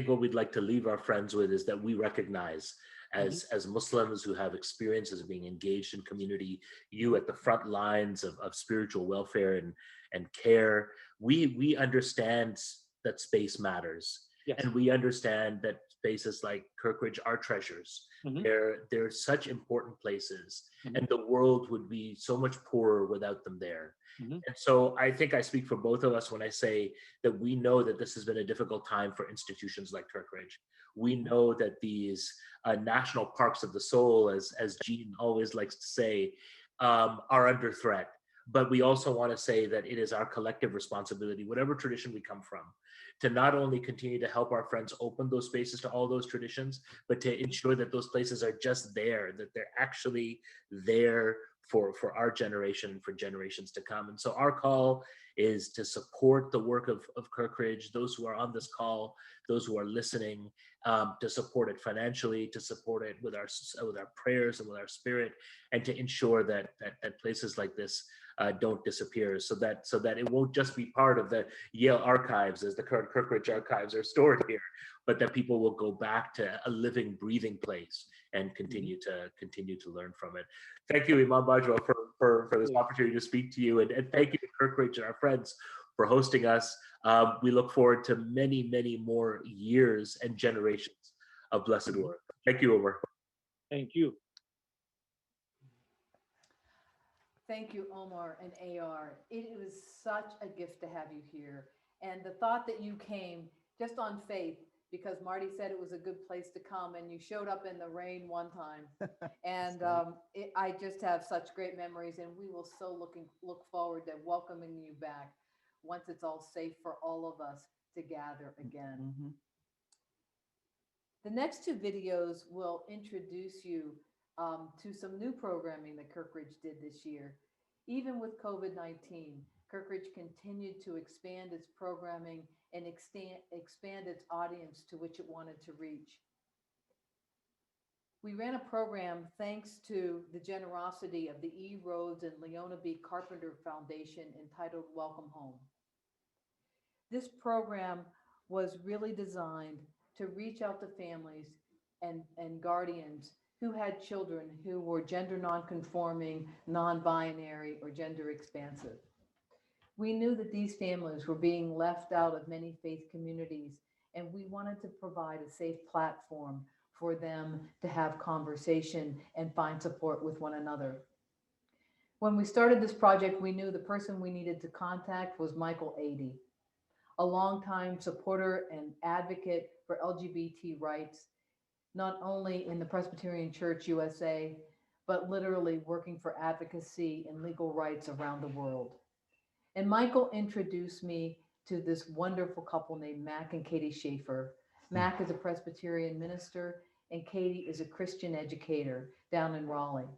what we'd like to leave our friends with is that we recognize, as Muslims who have experiences of being engaged in community, you at the front lines of spiritual welfare and care, we understand that space matters. Yes. And we understand that spaces like Kirkridge are treasures. They're such important places, and the world would be so much poorer without them there. And so I think I speak for both of us when I say that we know that this has been a difficult time for institutions like Kirkridge. We know that these national parks of the soul, as Jean always likes to say, are under threat. But we also want to say that it is our collective responsibility, whatever tradition we come from, to not only continue to help our friends open those spaces to all those traditions, but to ensure that those places are just there, that they're actually there for our generation, for generations to come. And so our call is to support the work of Kirkridge, those who are on this call, those who are listening, to support it financially, to support it with our prayers and with our spirit, and to ensure that places like this don't disappear, so that it won't just be part of the Yale archives, as the current Kirkridge archives are stored here, but that people will go back to a living, breathing place and continue to learn from it. Thank you, Imam Bajwa, for this opportunity to speak to you, and thank you to Kirkridge and our friends for hosting us. We look forward to many, many more years and generations of blessed work. Thank you, Omar. Thank you. Thank you, Omar and AR. It was such a gift to have you here. And the thought that you came just on faith, because Marty said it was a good place to come, and you showed up in the rain one time. And I just have such great memories, and we will so look forward to welcoming you back once it's all safe for all of us to gather again. The next two videos will introduce you to some new programming that Kirkridge did this year. Even with COVID-19, Kirkridge continued to expand its programming and expand its audience to which it wanted to reach. We ran a program thanks to the generosity of the E. Rhodes and Leona B. Carpenter Foundation entitled Welcome Home. This program was really designed to reach out to families and guardians who had children who were gender nonconforming, non-binary, or gender expansive. We knew that these families were being left out of many faith communities, and we wanted to provide a safe platform for them to have conversation and find support with one another. When we started this project, we knew the person we needed to contact was Michael Adey, a longtime supporter and advocate for LGBT rights, not only in the Presbyterian Church USA, but literally working for advocacy and legal rights around the world. And Michael introduced me to this wonderful couple named Mac and Katie Schaefer. Mac is a Presbyterian minister, and Katie is a Christian educator down in Raleigh.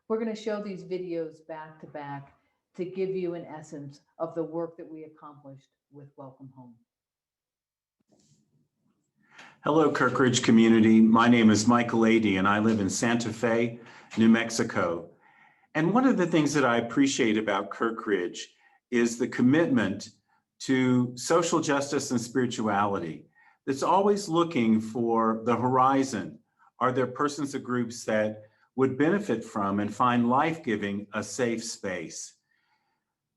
We're going to show these videos back to back to give you an essence of the work that we accomplished with Welcome Home. Hello, Kirkridge community. My name is Michael Adey, and I live in Santa Fe, New Mexico. And one of the things that I appreciate about Kirkridge is the commitment to social justice and spirituality. That's always looking for the horizon. Are there persons or groups that would benefit from and find life-giving a safe space?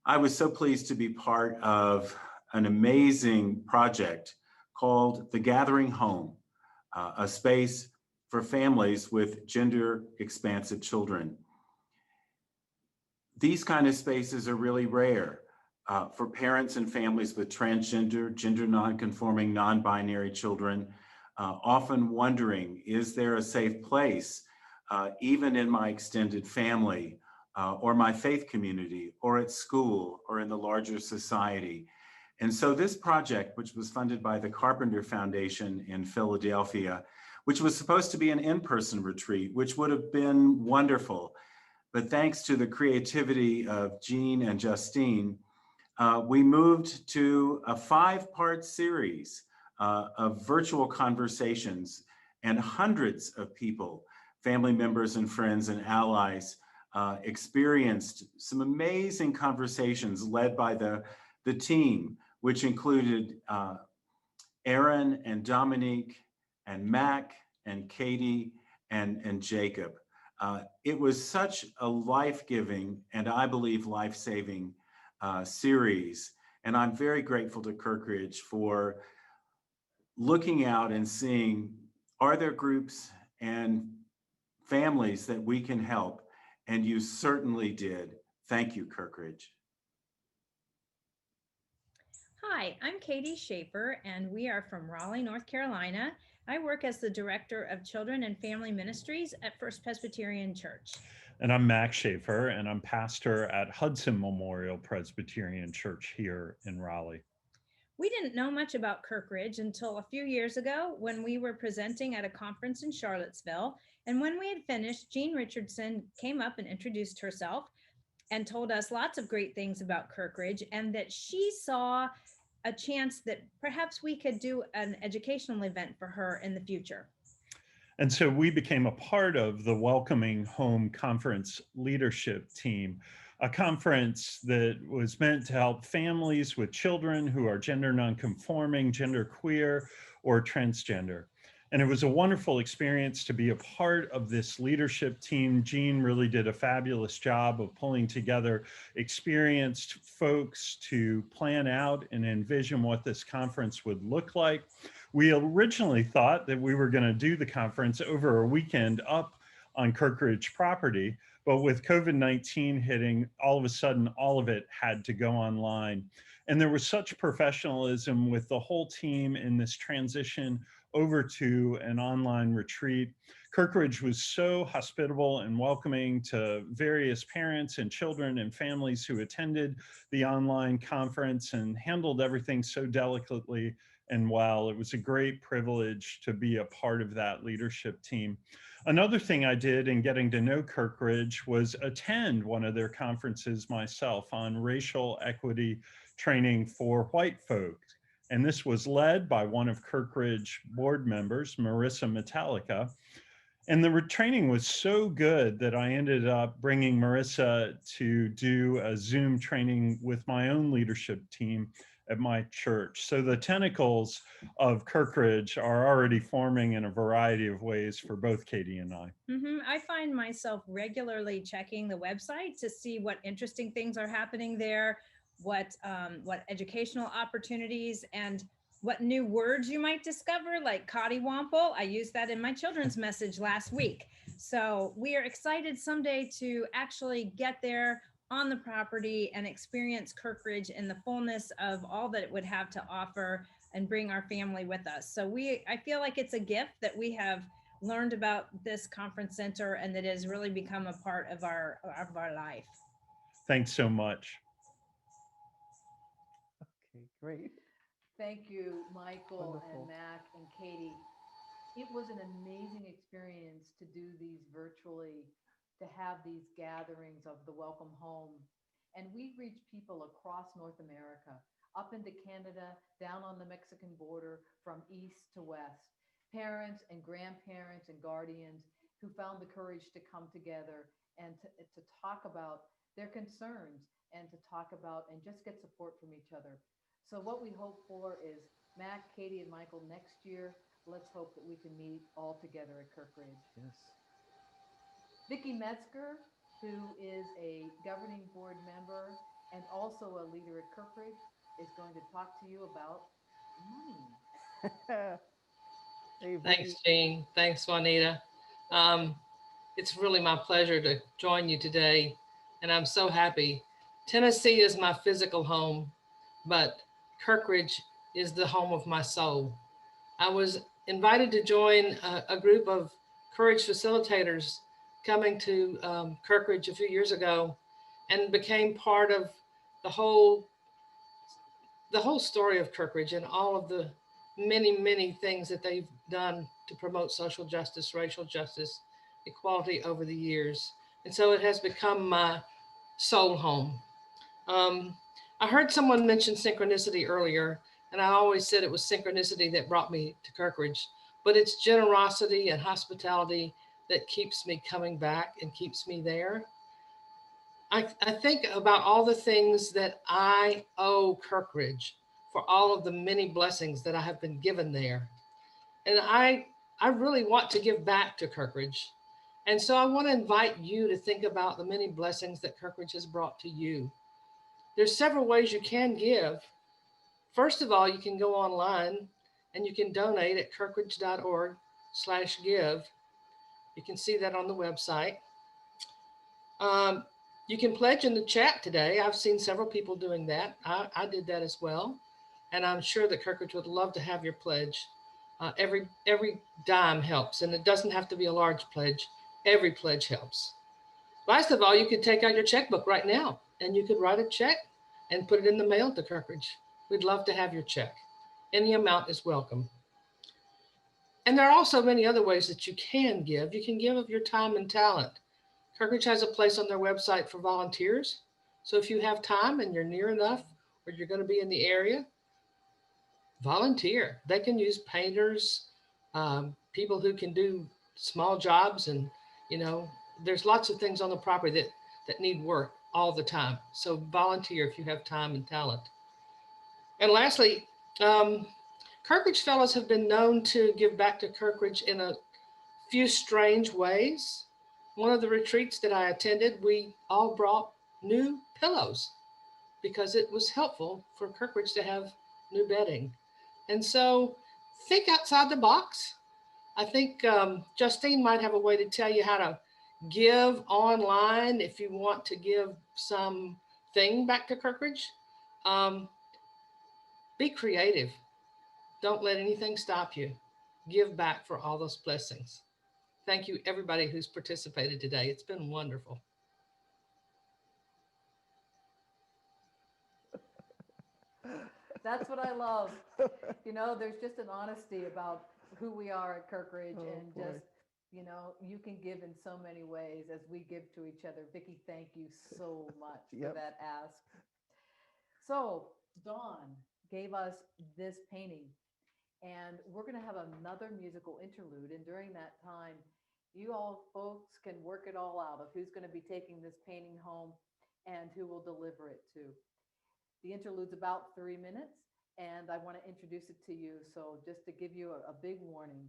I was so pleased to be part of an amazing project called The Gathering Home, a space for families with gender-expansive children. These kind of spaces are really rare for parents and families with transgender, gender non-conforming, non-binary children, often wondering, is there a safe place, even in my extended family, or my faith community, or at school, or in the larger society? And so this project, which was funded by the Carpenter Foundation in Philadelphia, which was supposed to be an in-person retreat, which would have been wonderful, but thanks to the creativity of Jean and Justine, we moved to a 5-part series of virtual conversations, and hundreds of people, family members and friends and allies, experienced some amazing conversations led by the team, which included Aaron and Dominique and Mac and Katie and Jacob. It was such a life-giving and I believe life-saving series. And I'm very grateful to Kirkridge for looking out and seeing, are there groups and families that we can help? And you certainly did. Thank you, Kirkridge. Hi, I'm Katie Schaefer, and we are from Raleigh, North Carolina. I work as the Director of Children and Family Ministries at First Presbyterian Church. And I'm Mac Schaefer, and I'm pastor at Hudson Memorial Presbyterian Church here in Raleigh. We didn't know much about Kirkridge until a few years ago when we were presenting at a conference in Charlottesville. And when we had finished, Jean Richardson came up and introduced herself and told us lots of great things about Kirkridge, and that she saw a chance that perhaps we could do an educational event for her in the future. And so we became a part of the Welcoming Home Conference leadership team, a conference that was meant to help families with children who are gender nonconforming, gender queer, or transgender. And it was a wonderful experience to be a part of this leadership team. Jean really did a fabulous job of pulling together experienced folks to plan out and envision what this conference would look like. We originally thought that we were going to do the conference over a weekend up on Kirkridge property, but with COVID-19 hitting, all of a sudden, all of it had to go online. And there was such professionalism with the whole team in this transition over to an online retreat. Kirkridge was so hospitable and welcoming to various parents and children and families who attended the online conference and handled everything so delicately and well. It was a great privilege to be a part of that leadership team. Another thing I did in getting to know Kirkridge was attend one of their conferences myself on racial equity training for white folks. And this was led by one of Kirkridge board members, Marissa Metallica. And the training was so good that I ended up bringing Marissa to do a Zoom training with my own leadership team at my church. So the tentacles of Kirkridge are already forming in a variety of ways for both Katie and I. I find myself regularly checking the website to see what interesting things are happening there, what educational opportunities and what new words you might discover, like cottywomple. I used that in my children's message last week. So we are excited someday to actually get there on the property and experience Kirkridge in the fullness of all that it would have to offer and bring our family with us. So I feel like it's a gift that we have learned about this conference center and that has really become a part of our life. Thanks so much. Okay, great. Thank you, Michael Wonderful. and Mac and Katie. It was an amazing experience to do these virtually, to have these gatherings of the Welcome Home. And we reach people across North America, up into Canada, down on the Mexican border, from east to west. Parents and grandparents and guardians who found the courage to come together and to talk about their concerns and to talk about and just get support from each other. So what we hope for is Mac, Katie, and Michael next year. Let's hope that we can meet all together at Kirkridge. Yes. Vicki Metzger, who is a governing board member and also a leader at Kirkridge, is going to talk to you about money. Hey, Thanks, Vicky. Jean. Thanks, Juanita. It's really my pleasure to join you today, and I'm so happy. Tennessee is my physical home, but Kirkridge is the home of my soul. I was invited to join a group of courage facilitators coming to Kirkridge a few years ago, and became part of the whole story of Kirkridge and all of the many things that they've done to promote social justice, racial justice, equality over the years. And so it has become my soul home. I heard someone mention synchronicity earlier, and I always said it was synchronicity that brought me to Kirkridge, but it's generosity and hospitality that keeps me coming back and keeps me there. I think about all the things that I owe Kirkridge for all of the many blessings that I have been given there. And I really want to give back to Kirkridge. And so I want to invite you to think about the many blessings that Kirkridge has brought to you. There's several ways you can give. First of all, you can go online and you can donate at kirkridge.org/give. You can see that on the website. Um, you can pledge in the chat today. I've seen several people doing that. I did that as well. And I'm sure that Kirkridge would love to have your pledge. Every dime helps, and it doesn't have to be a large pledge. Every pledge helps. Last of all, you could take out your checkbook right now and you could write a check and put it in the mail to Kirkridge. We'd love to have your check. Any amount is welcome. And there are also many other ways that you can give. You can give of your time and talent. Kirkridge has a place on their website for volunteers. So if you have time and you're near enough or you're going to be in the area, volunteer. They can use painters, people who can do small jobs, and there's lots of things on the property that need work all the time. So volunteer if you have time and talent. And lastly, Kirkridge Fellows have been known to give back to Kirkridge in a few strange ways. One of the retreats that I attended, we all brought new pillows because it was helpful for Kirkridge to have new bedding. And so think outside the box. I think Justine might have a way to tell you how to give online if you want to give something back to Kirkridge. Be creative. Don't let anything stop you. Give back for all those blessings. Thank you, everybody who's participated today. It's been wonderful. That's what I love. There's just an honesty about who we are at Kirkridge, and boy. just, you can give in so many ways as we give to each other. Vicki, thank you so much for Yep. that ask. So Dawn gave us this painting, and we're going to have another musical interlude. And during that time, you all folks can work it all out of who's going to be taking this painting home and who will deliver it to. The interlude's about 3 minutes, and I want to introduce it to you. So just to give you a big warning,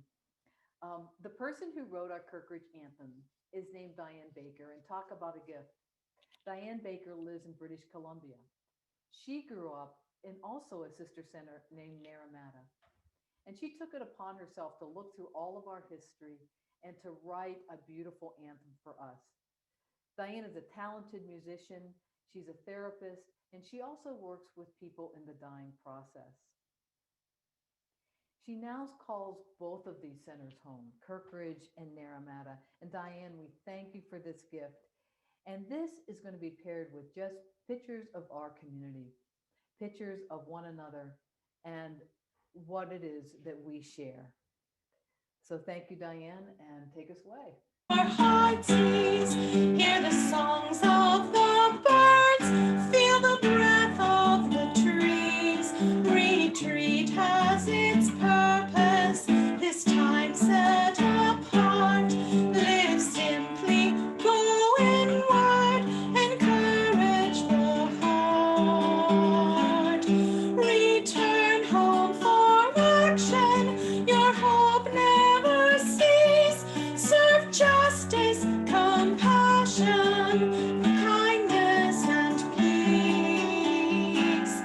the person who wrote our Kirkridge anthem is named Diane Baker, and talk about a gift. Diane Baker lives in British Columbia. She grew up in also a sister center named Naramata, and she took it upon herself to look through all of our history and to write a beautiful anthem for us. Diane is a talented musician. She's a therapist, and she also works with people in the dying process. She now calls both of these centers home, Kirkridge and Naramata. And Diane, we thank you for this gift. And this is going to be paired with just pictures of our community, pictures of one another, and what it is that we share. So thank you, Diane, and take us away. Our hearts seize, hear the songs of the birds, feel the breath of the trees. Retreat has its purpose, this time set apart. Live simply, go inward, encourage the heart. Return home for action, your hope never cease. Serve justice, compassion, kindness, and peace.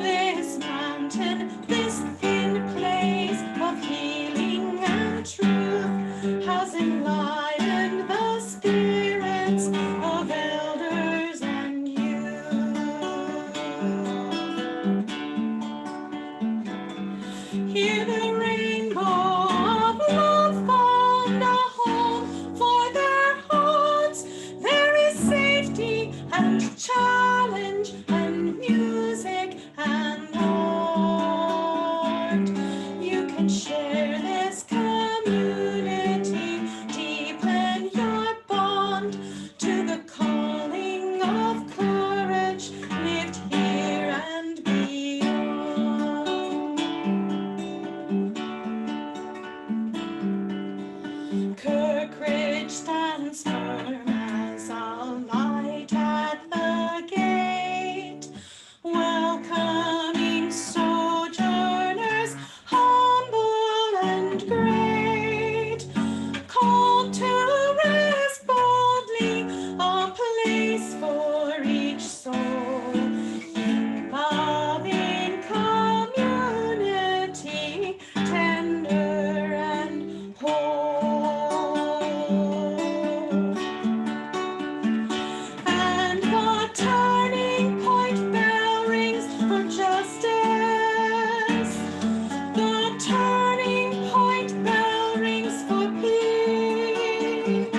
This mountain, this thin place of healing and truth has enlivened the spirits of elders and youth. Hear the rainbow of love found a home for their hearts. There is safety and challenge and music and art. You can share this community, deepen your bond to the calling of courage lived here and beyond. Kirkridge stands firm as a light at the gate, welcoming sojourners, humble and great. Called to rest boldly, a place for each soul, in loving community, tender and whole. And the turning point bell rings for justice. The turning point bell rings for peace.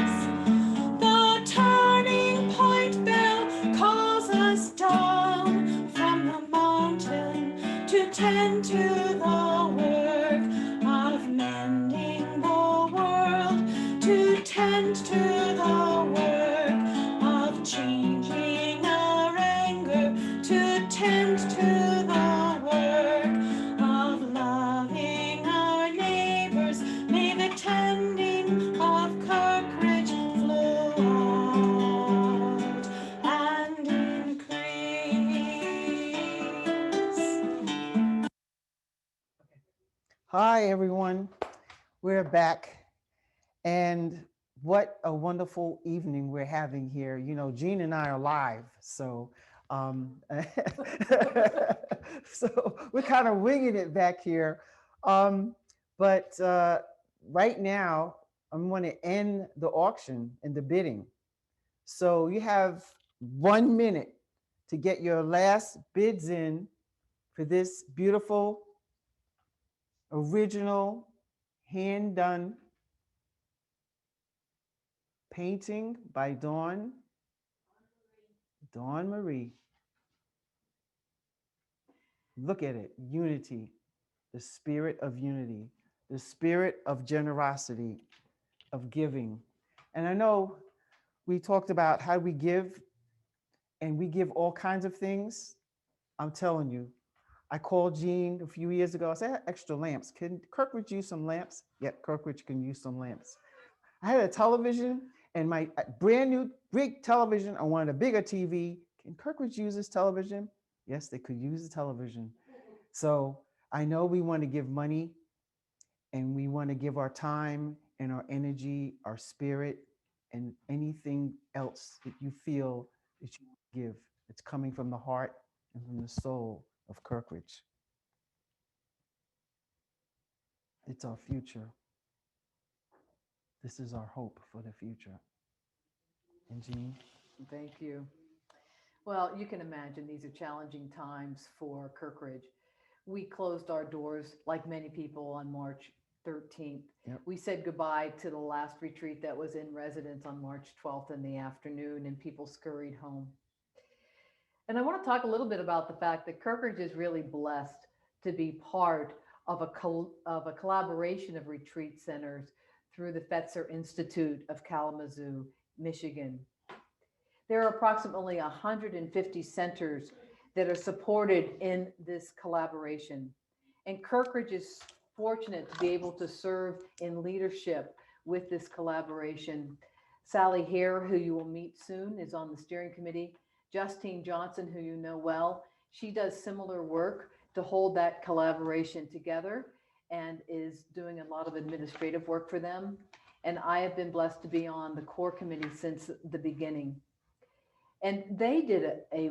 The turning point bell calls us down from the mountain to tend to the work of mending the world, to tend to the work of changing our anger, to tend to the work of loving our neighbors. May the tending of Kirkridge flow out and increase. Hi, everyone. We're back. And what a wonderful evening we're having here. You know, Jean and I are live, so so we're kind of winging it back here. But right now, I'm going to end the auction and the bidding. So you have 1 minute to get your last bids in for this beautiful, original, hand-done painting by Dawn Marie. Look at it, unity, the spirit of unity, the spirit of generosity, of giving. And I know we talked about how we give, and we give all kinds of things. I'm telling you, I called Jean a few years ago. I said, I have extra lamps. Can Kirkridge use some lamps? Yep, Kirkridge can use some lamps. I had a television and my brand new big television. I wanted a bigger TV. Can Kirkridge use this television? Yes, they could use the television. So I know we want to give money, and we want to give our time and our energy, our spirit, and anything else that you feel that you give. It's coming from the heart and from the soul of Kirkridge. It's our future. This is our hope for the future. And Jean? Thank you. Well, you can imagine these are challenging times for Kirkridge. we closed our doors like many people on March 13th. Yep. We said goodbye to the last retreat that was in residence on March 12th in the afternoon, and people scurried home. And I want to talk a little bit about the fact that Kirkridge is really blessed to be part of a collaboration of retreat centers through the Fetzer Institute of Kalamazoo, Michigan. There are approximately 150 centers that are supported in this collaboration. And Kirkridge is fortunate to be able to serve in leadership with this collaboration. Sally Hare, who you will meet soon, is on the steering committee. Justine Johnson, who you know well, she does similar work to hold that collaboration together and is doing a lot of administrative work for them. And I have been blessed to be on the core committee since the beginning. And they did a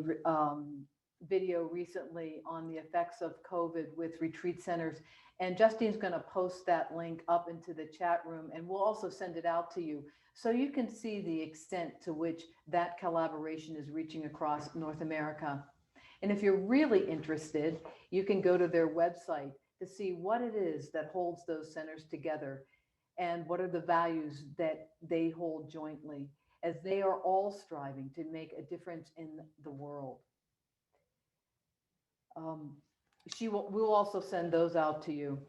video recently on the effects of COVID with retreat centers. And Justine's going to post that link up into the chat room, and we'll also send it out to you so you can see the extent to which that collaboration is reaching across North America. And if you're really interested, you can go to their website to see what it is that holds those centers together and what are the values that they hold jointly, as they are all striving to make a difference in the world. We'll also send those out to you.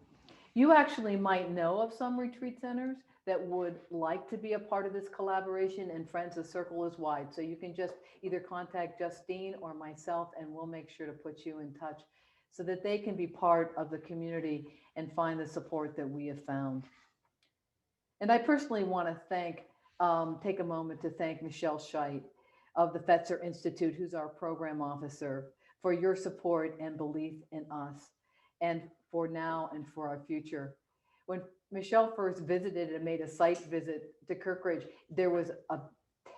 You actually might know of some retreat centers that would like to be a part of this collaboration, and friends, the circle is wide. So you can just either contact Justine or myself, and we'll make sure to put you in touch so that they can be part of the community and find the support that we have found. And I personally want to take a moment to thank Michelle Scheidt of the Fetzer Institute, who's our program officer, for your support and belief in us, and for now and for our future. When Michelle first visited and made a site visit to Kirkridge, there was a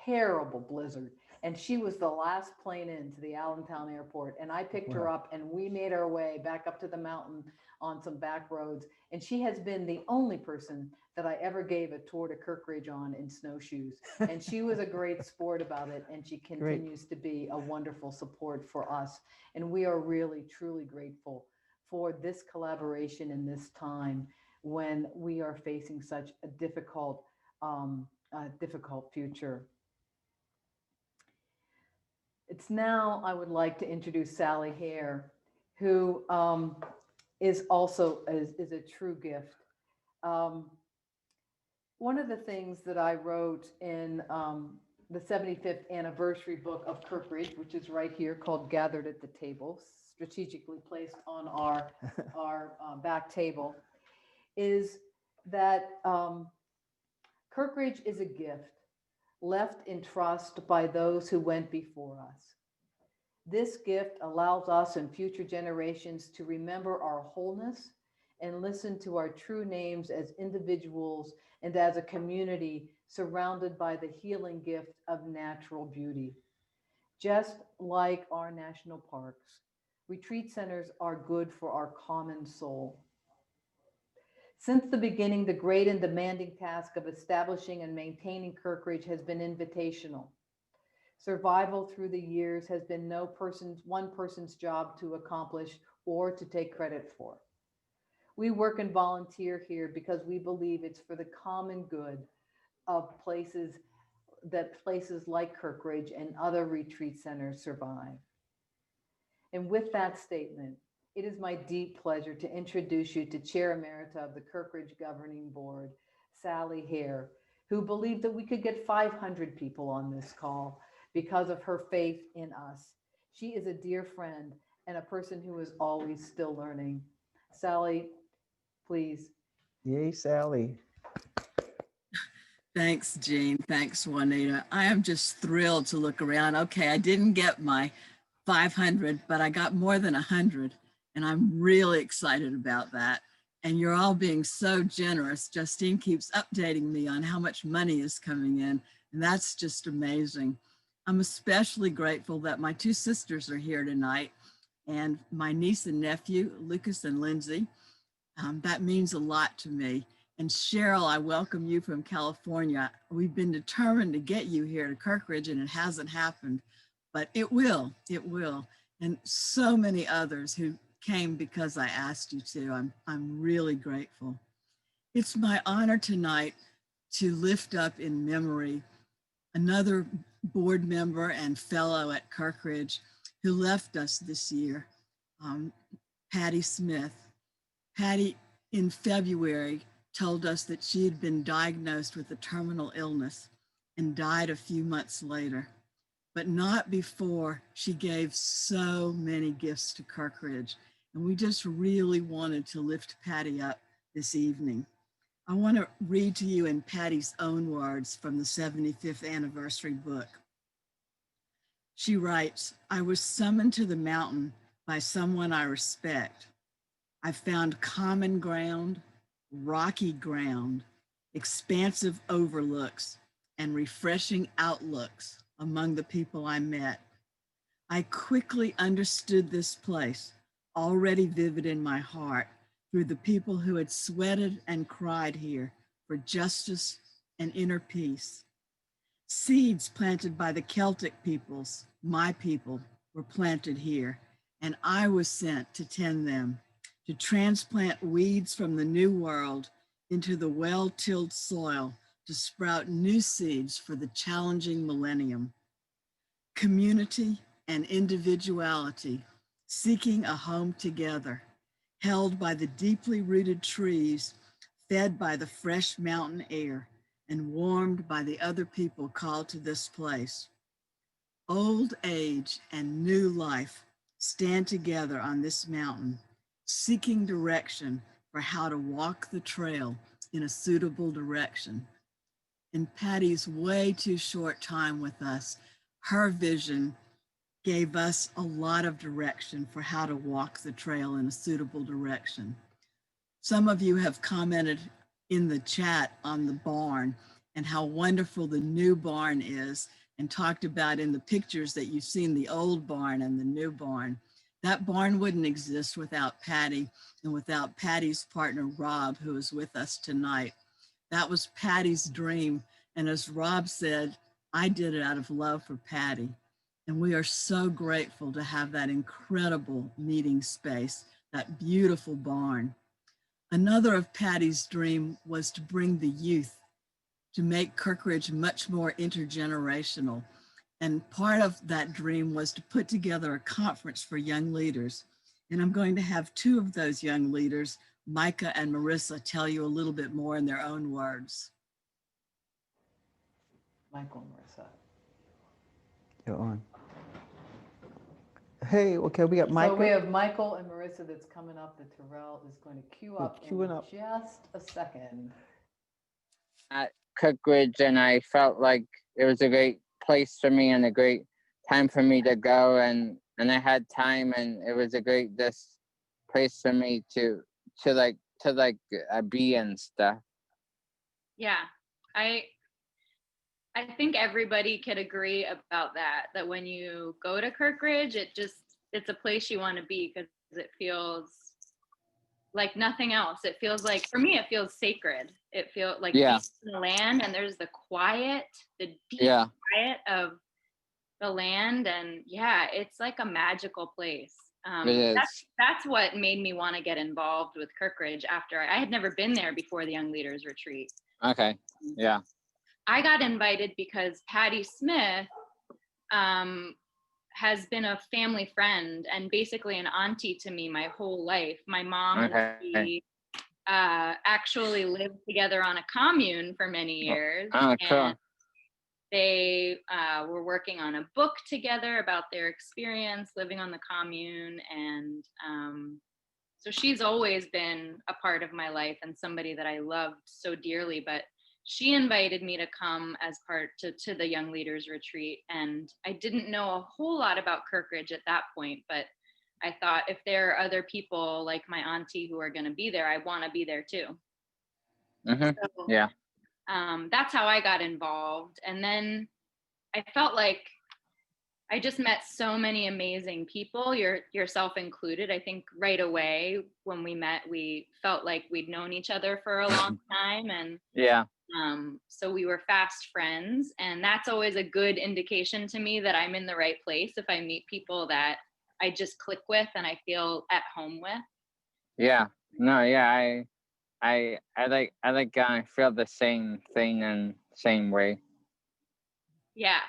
terrible blizzard, and she was the last plane into the Allentown airport. And I picked her up, and we made our way back up to the mountain on some back roads. And she has been the only person that I ever gave a tour to Kirkridge on in snowshoes. And she was a great sport about it. And she continues to be a wonderful support for us. And we are really, truly grateful for this collaboration in this time when we are facing such a difficult future. It's now I would like to introduce Sally Hare, who is also is a true gift. One of the things that I wrote in the 75th anniversary book of Kirkridge, which is right here, called Gathered at the Table, strategically placed on our back table, is that Kirkridge is a gift left in trust by those who went before us. This gift allows us and future generations to remember our wholeness and listen to our true names as individuals and as a community surrounded by the healing gift of natural beauty. Just like our national parks, retreat centers are good for our common soul. Since the beginning, the great and demanding task of establishing and maintaining Kirkridge has been invitational. Survival through the years has been one person's job to accomplish or to take credit for. We work and volunteer here because we believe it's for the common good of places like Kirkridge and other retreat centers survive. And with that statement, it is my deep pleasure to introduce you to Chair Emerita of the Kirkridge Governing Board, Sally Hare, who believed that we could get 500 people on this call because of her faith in us. She is a dear friend and a person who is always still learning. Sally, please. Yay, Sally. Thanks, Jean. Thanks, Juanita. I am just thrilled to look around. Okay, I didn't get my 500, but I got more than 100. And I'm really excited about that. And you're all being so generous. Justine keeps updating me on how much money is coming in. And that's just amazing. I'm especially grateful that my two sisters are here tonight and my niece and nephew, Lucas and Lindsay. That means a lot to me. And Cheryl, I welcome you from California. We've been determined to get you here to Kirkridge, and it hasn't happened, but it will, it will. And so many others who came because I asked you to. I'm really grateful. It's my honor tonight to lift up in memory another board member and fellow at Kirkridge who left us this year, Patty Smith. Patty, in February, told us that she had been diagnosed with a terminal illness and died a few months later, but not before she gave so many gifts to Kirkridge. And we just really wanted to lift Patty up this evening. I want to read to you in Patty's own words from the 75th anniversary book. She writes, "I was summoned to the mountain by someone I respect. I found common ground, rocky ground, expansive overlooks, and refreshing outlooks among the people I met. I quickly understood this place, already vivid in my heart, through the people who had sweated and cried here for justice and inner peace. Seeds planted by the Celtic peoples, my people, were planted here, and I was sent to tend them, to transplant weeds from the New World into the well-tilled soil to sprout new seeds for the challenging millennium. Community and individuality, seeking a home together, held by the deeply rooted trees, fed by the fresh mountain air, and warmed by the other people called to this place. Old age and new life stand together on this mountain, seeking direction for how to walk the trail in a suitable direction. In Patty's way too short time with us, her vision gave us a lot of direction for how to walk the trail in a suitable direction. Some of you have commented in the chat on the barn and how wonderful the new barn is, and talked about in the pictures that you've seen the old barn and the new barn. That barn wouldn't exist without Patty and without Patty's partner, Rob, who is with us tonight. That was Patty's dream. And as Rob said, I did it out of love for Patty. And we are so grateful to have that incredible meeting space, that beautiful barn. Another of Patty's dream was to bring the youth, to make Kirkridge much more intergenerational. And part of that dream was to put together a conference for young leaders. And I'm going to have two of those young leaders, Micah and Marissa, tell you a little bit more in their own words. Michael and Marissa. You're on. Hey, okay, we got Micah. So we have Michael and Marissa that's coming up that Terrell is going to queue up in just a second. At Kirkridge, and I felt like it was a great place for me and a great time for me to go, and I had time, and it was a great this place for me to be and stuff. Yeah, I think everybody could agree about that when you go to Kirkridge, it's a place you want to be because it feels like nothing else. It feels like, for me, it feels sacred. It feels like being in the land, and there's the quiet, the deep quiet of the land. And yeah, it's like a magical place. It is. That's what made me want to get involved with Kirkridge after I had never been there before the Young Leaders Retreat. Okay, yeah. I got invited because Patty Smith has been a family friend and basically an auntie to me my whole life. My mom and she actually lived together on a commune for many years. Oh, cool. And they were working on a book together about their experience living on the commune. And so she's always been a part of my life and somebody that I loved so dearly. But she invited me to come as part to the Young Leaders Retreat. And I didn't know a whole lot about Kirkridge at that point, but I thought if there are other people like my auntie who are going to be there, I want to be there too. Mm-hmm. So, yeah. That's how I got involved. And then I felt like I just met so many amazing people, yourself included. I think right away when we met, we felt like we'd known each other for a long time. And yeah. So we were fast friends, and that's always a good indication to me that I'm in the right place if I meet people that I just click with and I feel at home with. Yeah, no, yeah, I feel the same thing and same way. Yeah,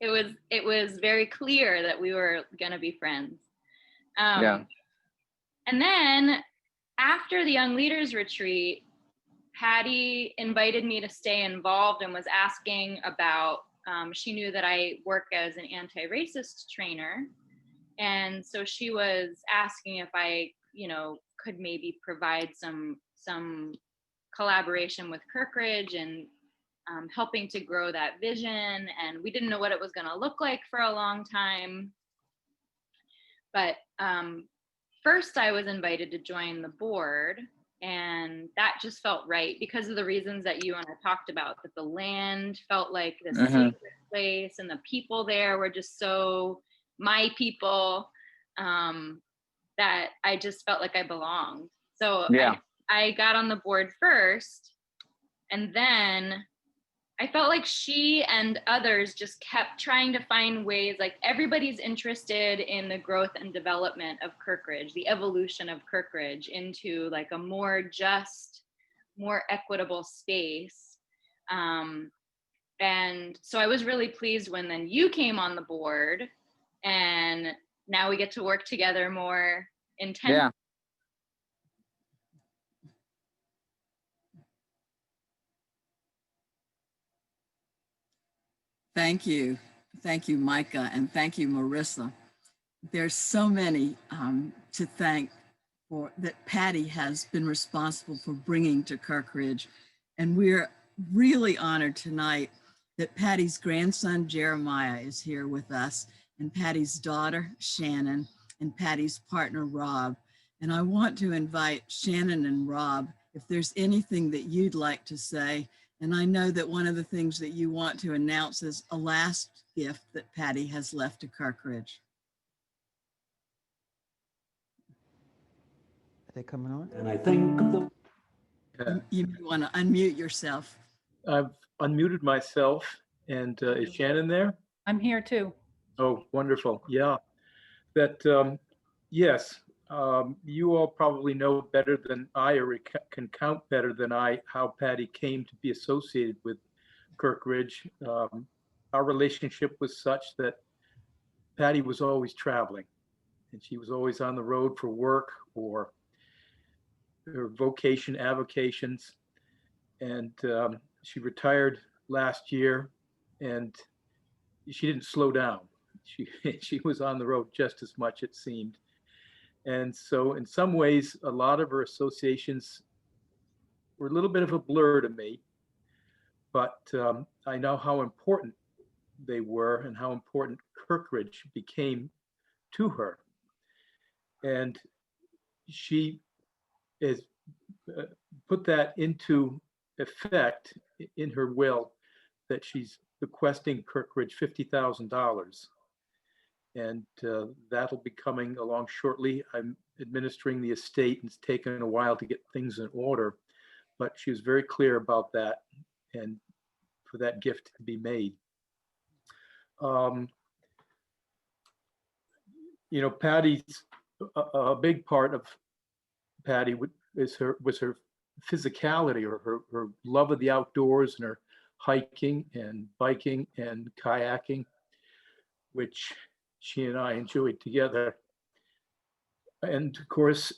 it was very clear that we were gonna be friends. Yeah. And then after the Young Leaders Retreat, Patty invited me to stay involved and was asking about, she knew that I work as an anti-racist trainer. And so she was asking if I, could maybe provide some collaboration with Kirkridge and helping to grow that vision. And we didn't know what it was going to look like for a long time. But first I was invited to join the board, and that just felt right because of the reasons that you and I talked about, that the land felt like this sacred place and the people there were just so my people, that I just felt like I belonged. So I got on the board first, and then I felt like she and others just kept trying to find ways, like everybody's interested in the growth and development of Kirkridge, the evolution of Kirkridge into like a more just, more equitable space. And so I was really pleased when then you came on the board, and now we get to work together more intensely. Yeah. Thank you. Thank you, Micah, and thank you, Marissa. There's so many to thank for that Patty has been responsible for bringing to Kirkridge. And we're really honored tonight that Patty's grandson, Jeremiah, is here with us, and Patty's daughter, Shannon, and Patty's partner, Rob. And I want to invite Shannon and Rob, if there's anything that you'd like to say. And I know that one of the things that you want to announce is a last gift that Patty has left to Kirkridge. Are they coming on? And I think of the... You may want to unmute yourself. I've unmuted myself. And is Shannon there? I'm here too. Oh, wonderful. Yeah. That, yes, you all probably know better than I, or can count better than I, how Patty came to be associated with Kirkridge. Our relationship was such that Patty was always traveling, and she was always on the road for work or her vocation, avocations. And she retired last year, and she didn't slow down. She was on the road just as much, it seemed. And so in some ways, a lot of her associations were a little bit of a blur to me, but I know how important they were and how important Kirkridge became to her. And she has put that into effect in her will, that she's bequesting Kirkridge $50,000. And that'll be coming along shortly. I'm administering the estate, and it's taken a while to get things in order, but she was very clear about that and for that gift to be made. Patty's, a big part of Patty was her physicality, or her love of the outdoors, and her hiking and biking and kayaking, which she and I enjoyed together. And of course,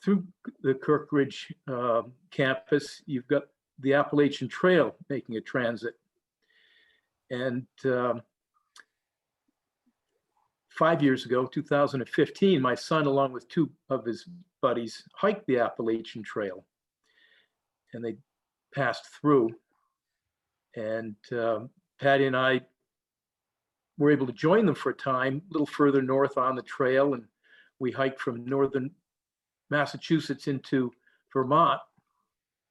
through the Kirkridge campus, you've got the Appalachian Trail making a transit. And 5 years ago, 2015, my son, along with two of his buddies, hiked the Appalachian Trail. And they passed through. And Patty and I were able to join them for a time, a little further north on the trail. And we hiked from northern Massachusetts into Vermont,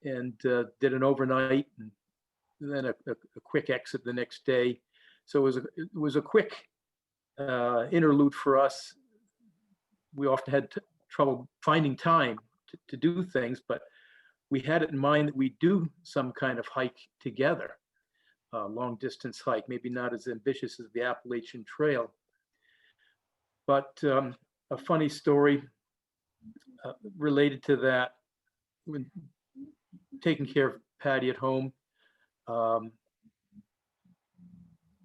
and did an overnight, and then a quick exit the next day. So it was a quick interlude for us. We often had trouble finding time to do things, but we had it in mind that we do some kind of hike together, long distance hike, maybe not as ambitious as the Appalachian Trail. But a funny story related to that, when taking care of Patty at home,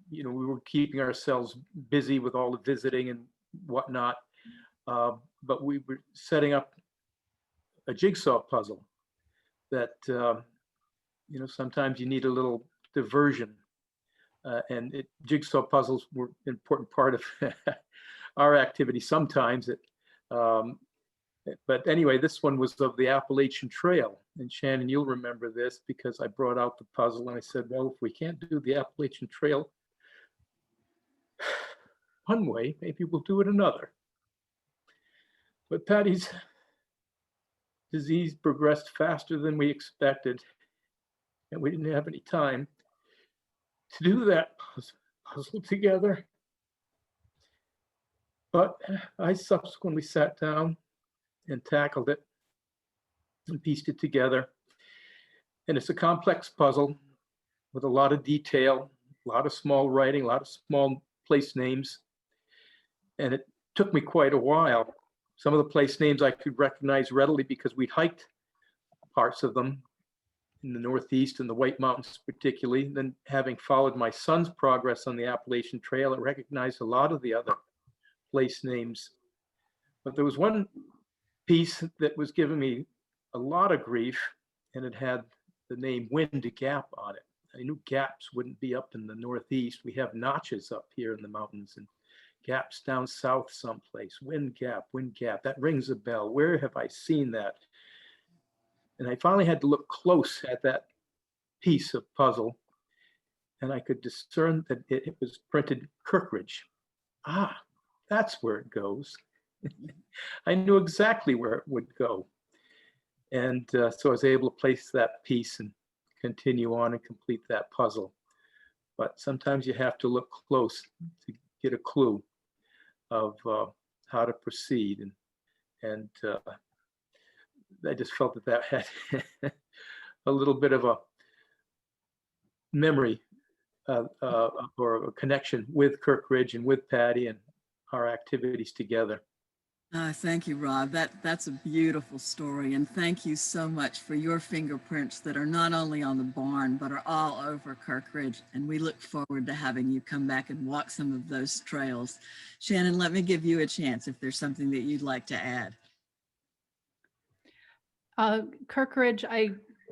you know, we were keeping ourselves busy with all the visiting and whatnot, but we were setting up a jigsaw puzzle that, you know, sometimes you need a little diversion. And jigsaw puzzles were an important part of our activity sometimes. But anyway, this one was of the Appalachian Trail. And Shannon, you'll remember this because I brought out the puzzle and I said, well, if we can't do the Appalachian Trail one way, maybe we'll do it another. But Patty's disease progressed faster than we expected, and we didn't have any time to do that puzzle together. But I subsequently sat down and tackled it and pieced it together. And it's a complex puzzle with a lot of detail, a lot of small writing, a lot of small place names. And it took me quite a while. Some of the place names I could recognize readily because we hiked parts of them in the Northeast and the White Mountains particularly. Then having followed my son's progress on the Appalachian Trail, I recognized a lot of the other place names. But there was one piece that was giving me a lot of grief, and it had the name Wind Gap on it. I knew gaps wouldn't be up in the Northeast. We have notches up here in the mountains and gaps down south someplace. Wind Gap, that rings a bell. Where have I seen that? And I finally had to look close at that piece of puzzle, and I could discern that it was printed Kirkridge. Ah, that's where it goes. I knew exactly where it would go. And so I was able to place that piece and continue on and complete that puzzle. But sometimes you have to look close to get a clue of how to proceed. And I just felt that had a little bit of a memory or a connection with Kirkridge and with Patty and our activities together. Thank you, Rob. That's a beautiful story. And thank you so much for your fingerprints that are not only on the barn, but are all over Kirkridge. And we look forward to having you come back and walk some of those trails. Shannon, let me give you a chance if there's something that you'd like to add. Kirkridge, I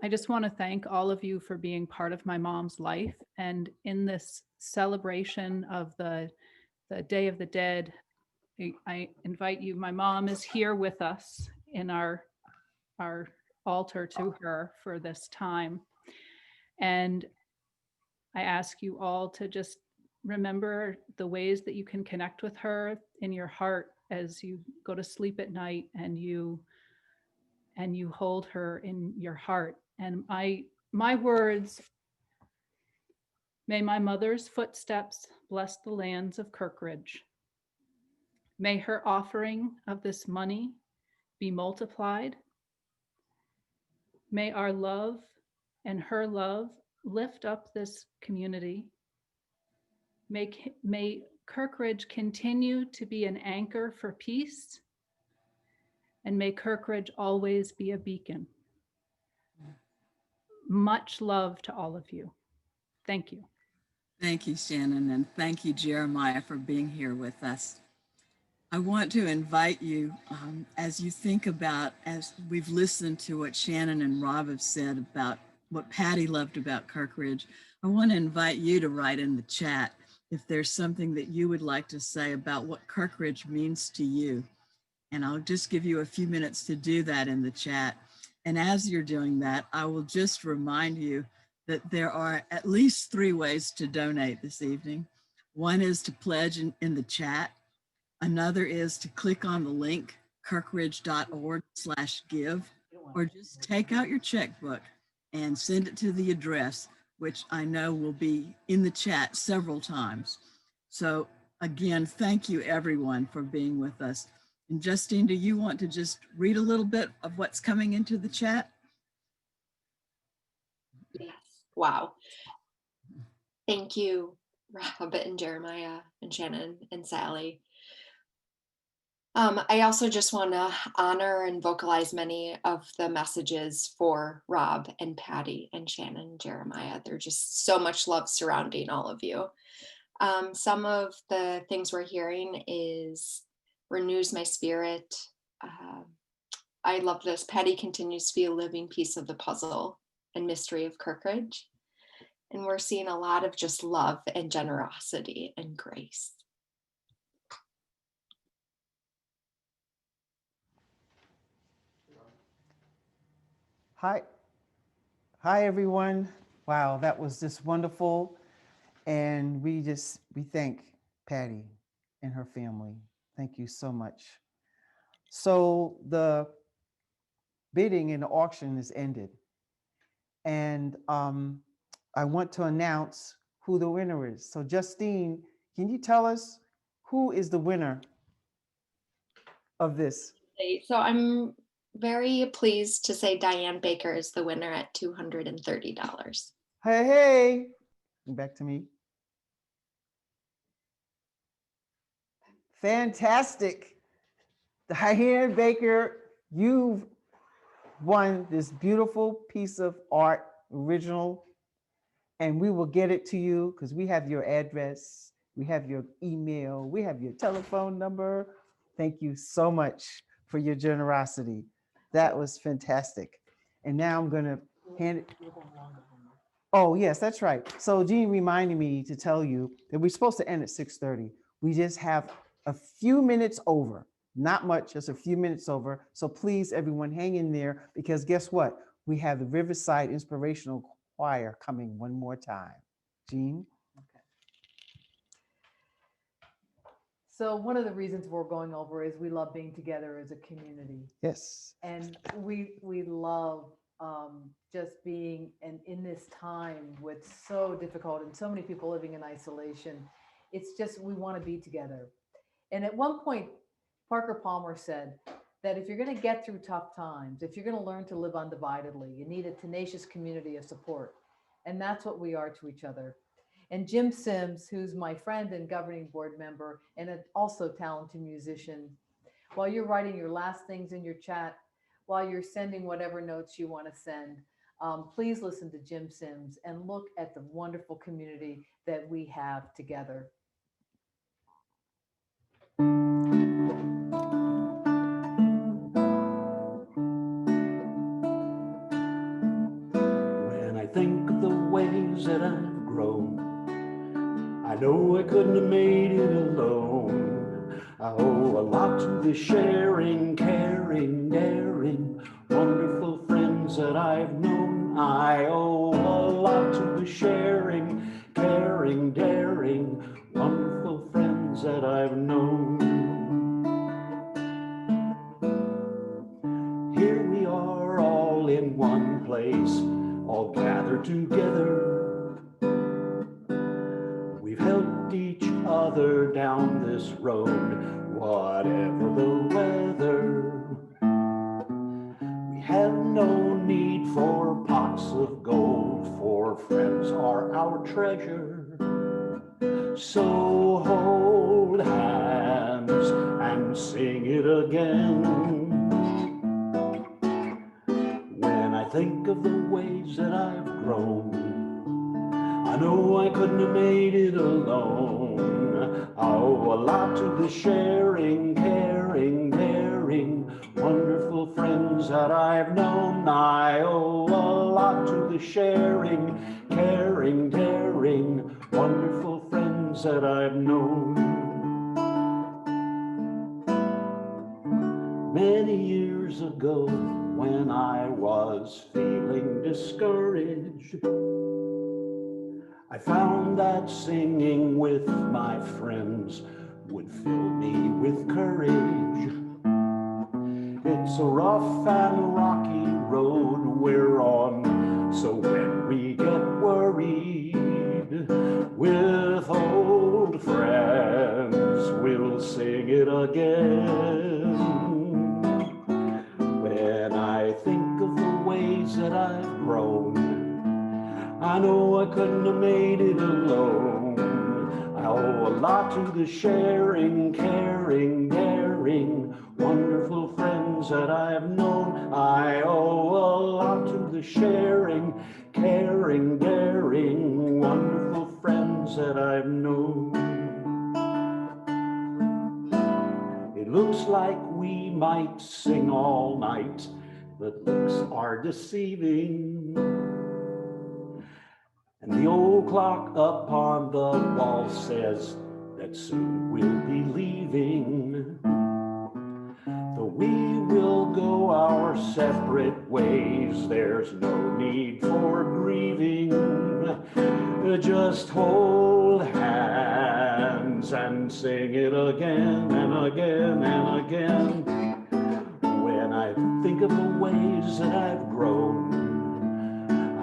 just want to thank all of you for being part of my mom's life. And in this celebration of the Day of the Dead, I invite you. My mom is here with us in our altar to her for this time. And I ask you all to just remember the ways that you can connect with her in your heart as you go to sleep at night and you hold her in your heart. And my words, may my mother's footsteps bless the lands of Kirkridge. May her offering of this money be multiplied. May our love and her love lift up this community. May Kirkridge continue to be an anchor for peace, and may Kirkridge always be a beacon. Much love to all of you. Thank you. Thank you, Shannon, and thank you, Jeremiah, for being here with us. I want to invite you, as you think about, as we've listened to what Shannon and Rob have said about what Patty loved about Kirkridge, I want to invite you to write in the chat if there's something that you would like to say about what Kirkridge means to you. And I'll just give you a few minutes to do that in the chat. And as you're doing that, I will just remind you that there are at least 3 ways to donate this evening. One is to pledge in the chat. Another is to click on the link, kirkridge.org/give, or just take out your checkbook and send it to the address, which I know will be in the chat several times. So again, thank you everyone for being with us. And Justine, do you want to just read a little bit of what's coming into the chat? Yes. Wow. Thank you, Rob and Jeremiah and Shannon and Sally. I also just want to honor and vocalize many of the messages for Rob and Patty and Shannon and Jeremiah. There's just so much love surrounding all of you. Some of the things we're hearing is renews my spirit. I love this. Patty continues to be a living piece of the puzzle and mystery of Kirkridge. And we're seeing a lot of just love and generosity and grace. Hi everyone. Wow, that was just wonderful. And we thank Patty and her family. Thank you so much. So the bidding and the auction is ended. And I want to announce who the winner is. So Justine, can you tell us who is the winner of this? So I'm very pleased to say Diane Baker is the winner at $230. Hey, back to me. Fantastic. Diane Baker, you've won this beautiful piece of art, original, and we will get it to you because we have your address, we have your email, we have your telephone number. Thank you so much for your generosity. That was fantastic. And now I'm going to hand it. Oh, yes, that's right. So Jean reminded me to tell you that we're supposed to end at 6:30. We just have a few minutes over, not much, just a few minutes over. So please, everyone, hang in there because guess what? We have the Riverside Inspirational Choir coming one more time. Jean? So one of the reasons we're going over is we love being together as a community. Yes. And we love just being in this time with so difficult and so many people living in isolation. It's just, we want to be together. And at one point, Parker Palmer said that if you're going to get through tough times, if you're going to learn to live undividedly, you need a tenacious community of support. And that's what we are to each other. And Jim Sims, who's my friend and governing board member and also talented musician, while you're writing your last things in your chat, while you're sending whatever notes you want to send, please listen to Jim Sims and look at the wonderful community that we have together. When I think of the ways that I've grown, I know I couldn't have made it alone. I owe a lot to the sharing, caring, daring, wonderful friends that I've known. I owe a lot to the sharing, caring, daring, wonderful friends that I've known. Here we are all in one place, all gathered together. We've helped each other down this road, whatever the weather. We have no need for pots of gold, for friends are our treasure. So hold hands and sing it again. When I think of the ways that I've grown, I know I couldn't have made it alone. I owe a lot to the sharing, caring, daring, wonderful friends that I've known. I owe a lot to the sharing, caring, daring, wonderful friends that I've known. Many years ago, when I was feeling discouraged, I found that singing with my friends would fill me with courage. It's a rough and rocky road we're on, so when we get worried with old friends, we'll sing it again. When I think of the ways that I've grown, I know I couldn't have made it alone. I owe a lot to the sharing, caring, daring, sharing, wonderful friends that I've known. I owe a lot to the sharing, caring, daring, wonderful friends that I've known. It looks like we might sing all night, but looks are deceiving. And the old clock upon the wall says that soon we'll be leaving. Though we will go our separate ways, there's no need for grieving. Just hold hands and sing it again and again and again. When I think of the ways that I've grown,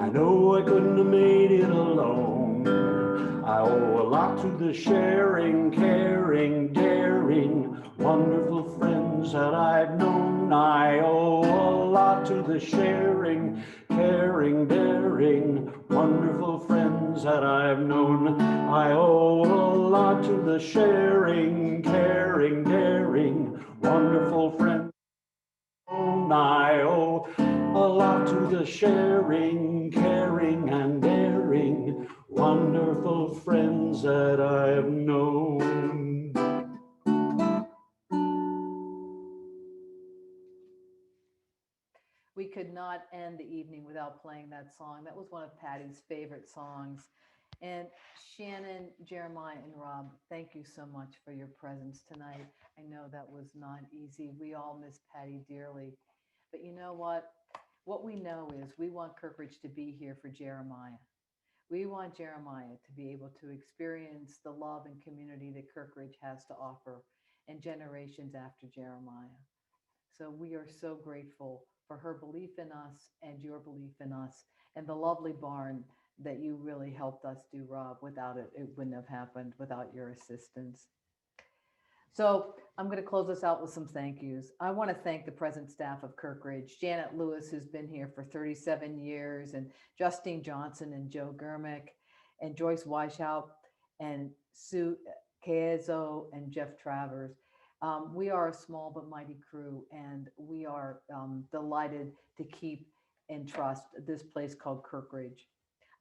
I know I couldn't have made it alone. I owe a lot to the sharing, caring, daring, wonderful friends that I've known. I owe a lot to the sharing, caring, daring, wonderful friends that I've known. I owe a lot to the sharing, caring, daring, wonderful friends. I owe a lot to the sharing, caring, and daring, wonderful friends that I've known. We could not end the evening without playing that song. That was one of Patty's favorite songs. And Shannon, Jeremiah, and Rob, thank you so much for your presence tonight. I know that was not easy. We all miss Patty dearly. But you know what? What we know is we want Kirkridge to be here for Jeremiah. We want Jeremiah to be able to experience the love and community that Kirkridge has to offer and generations after Jeremiah. So we are so grateful for her belief in us and your belief in us and the lovely barn that you really helped us do, Rob. Without it, it wouldn't have happened without your assistance. So I'm going to close this out with some thank yous. I want to thank the present staff of Kirkridge, Janet Lewis, who's been here for 37 years, and Justine Johnson and Joe Germick, and Joyce Weishaupt, and Sue Caezo, and Jeff Travers. We are a small but mighty crew, and we are delighted to keep and trust this place called Kirkridge.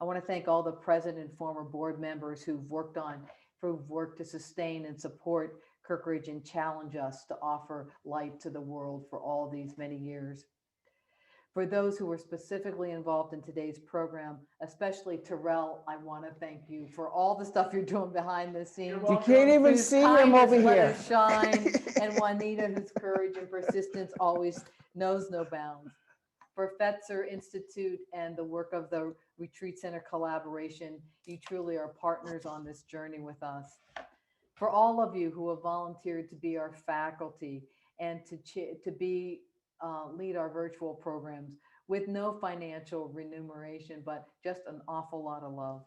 I want to thank all the present and former board members who've worked to sustain and support Kirkridge and challenge us to offer light to the world for all these many years. For those who were specifically involved in today's program, especially Terrell, I want to thank you for all the stuff you're doing behind the scenes. You can't even Whose see him kindness over let here. us shine, and Juanita, whose courage and persistence always knows no bounds. For Fetzer Institute and the work of the Retreat Center collaboration, you truly are partners on this journey with us. For all of you who have volunteered to be our faculty and to lead our virtual programs with no financial remuneration, but just an awful lot of love.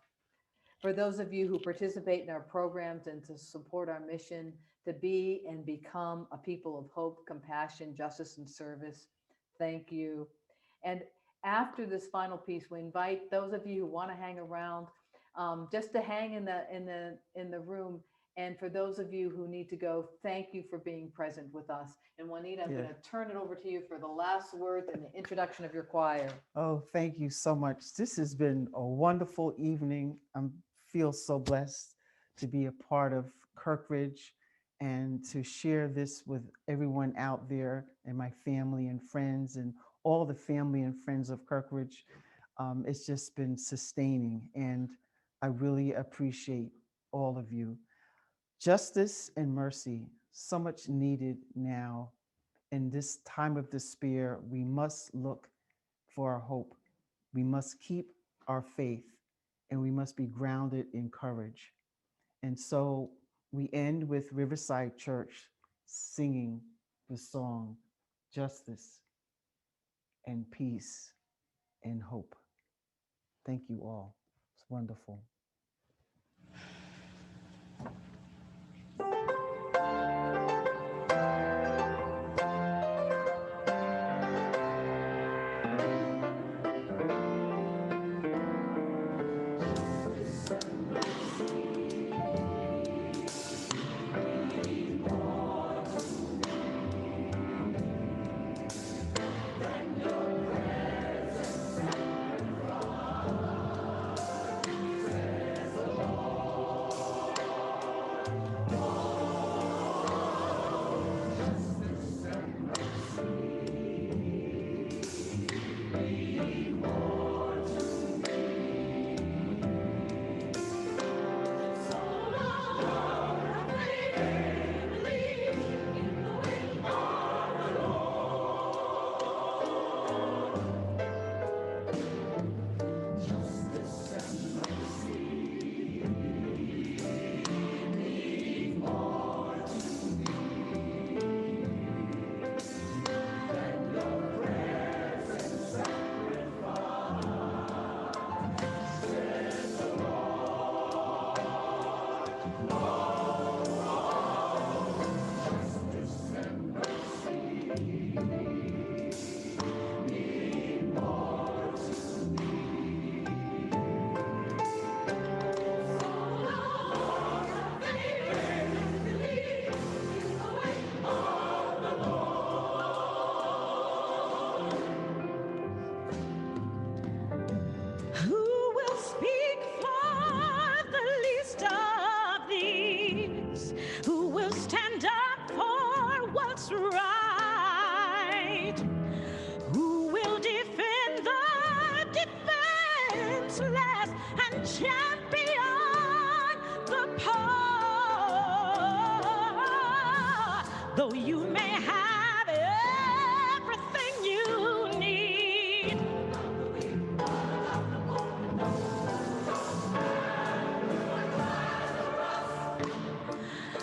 For those of you who participate in our programs and to support our mission to be and become a people of hope, compassion, justice, and service, thank you. And after this final piece, we invite those of you who want to hang around just to hang in the room. And for those of you who need to go, thank you for being present with us. And Juanita, I'm going to turn it over to you for the last words and the introduction of your choir. Oh, thank you so much. This has been a wonderful evening. I feel so blessed to be a part of Kirkridge and to share this with everyone out there and my family and friends and all the family and friends of Kirkridge. It's just been sustaining, and I really appreciate all of you. Justice and mercy, so much needed now. In this time of despair, we must look for our hope. We must keep our faith, and we must be grounded in courage. And so we end with Riverside Church singing the song, Justice and Peace and Hope. Thank you all. It's wonderful. you may have everything you need.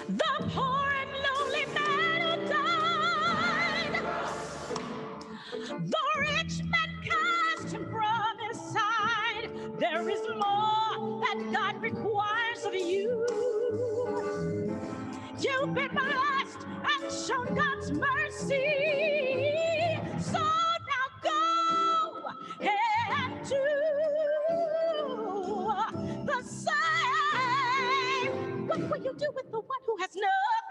The poor and lonely man who died, the rich man cast him from his side. There is more that God requires of you. You've been blessed and shown God's mercy. So now go and do the same. What will you do with the one who has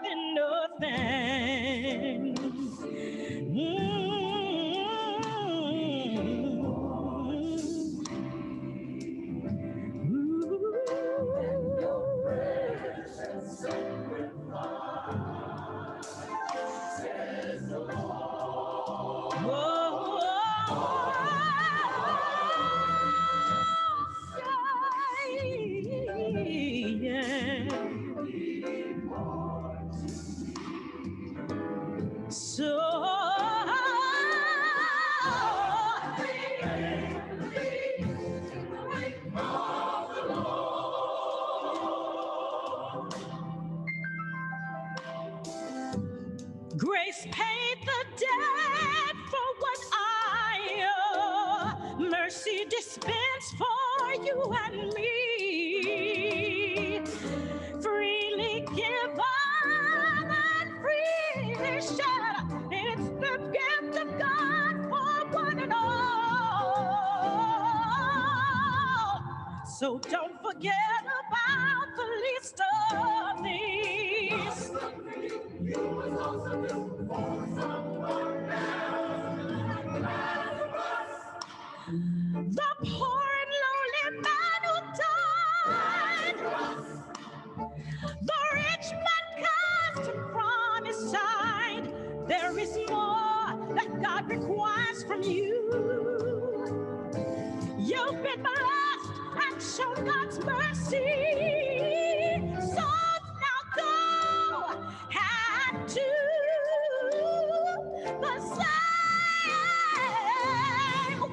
nothing, nothing? Grace paid the debt for what I owe. Mercy dispensed for you and me. Freely given and freely shared. It's the gift of God for one and all. So don't forget about the least of these. The poor and lonely man who died, the rich man cast him from his side. There is more that God requires from you. You've been blessed and shown God's mercy. So now go and do the same.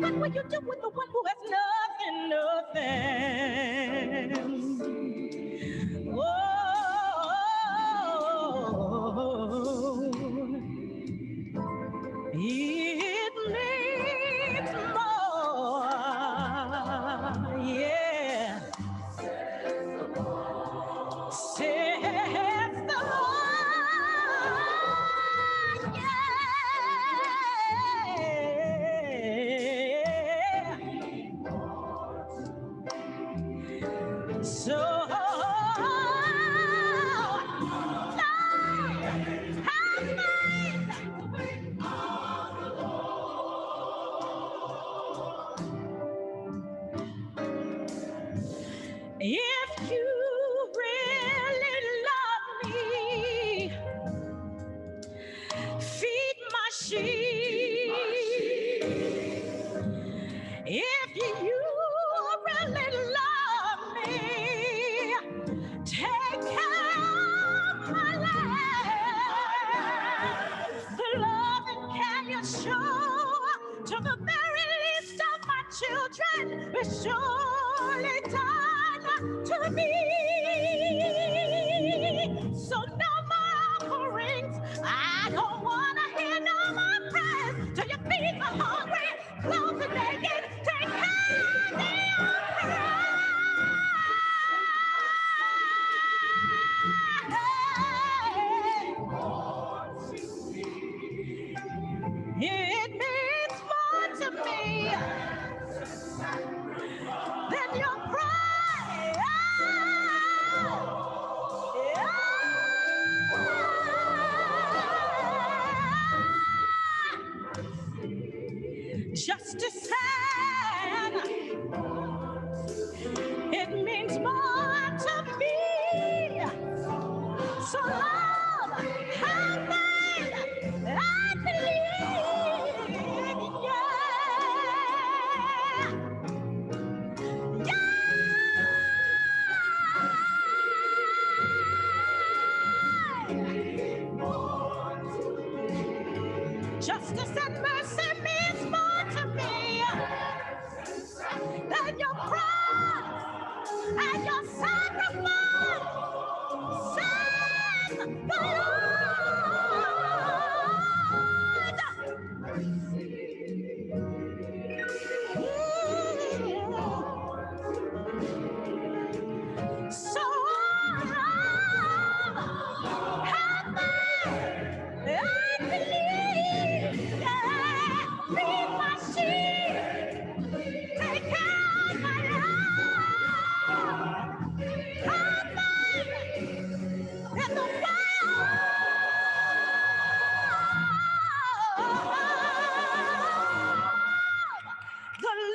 What will you do with the one who has nothing, nothing? Oh, it means more, yeah. Says the Lord, yeah. So if you really love me, feed my sheep. If you really love me, take care of my land. The love and care you show to the very least of my children is surely done to me. So no more offerings. I don't want to hear no more prayers. Till you feed the hungry, clothe the naked, take care of the it means more to me than your pride. Justice and it means more to me. So love, have faith, I believe, yeah. and your sacrifice says the Lord. So I believe, yeah, feed my sheep, take care of my love, come in the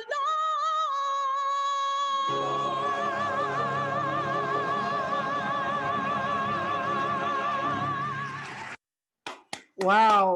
the Wow.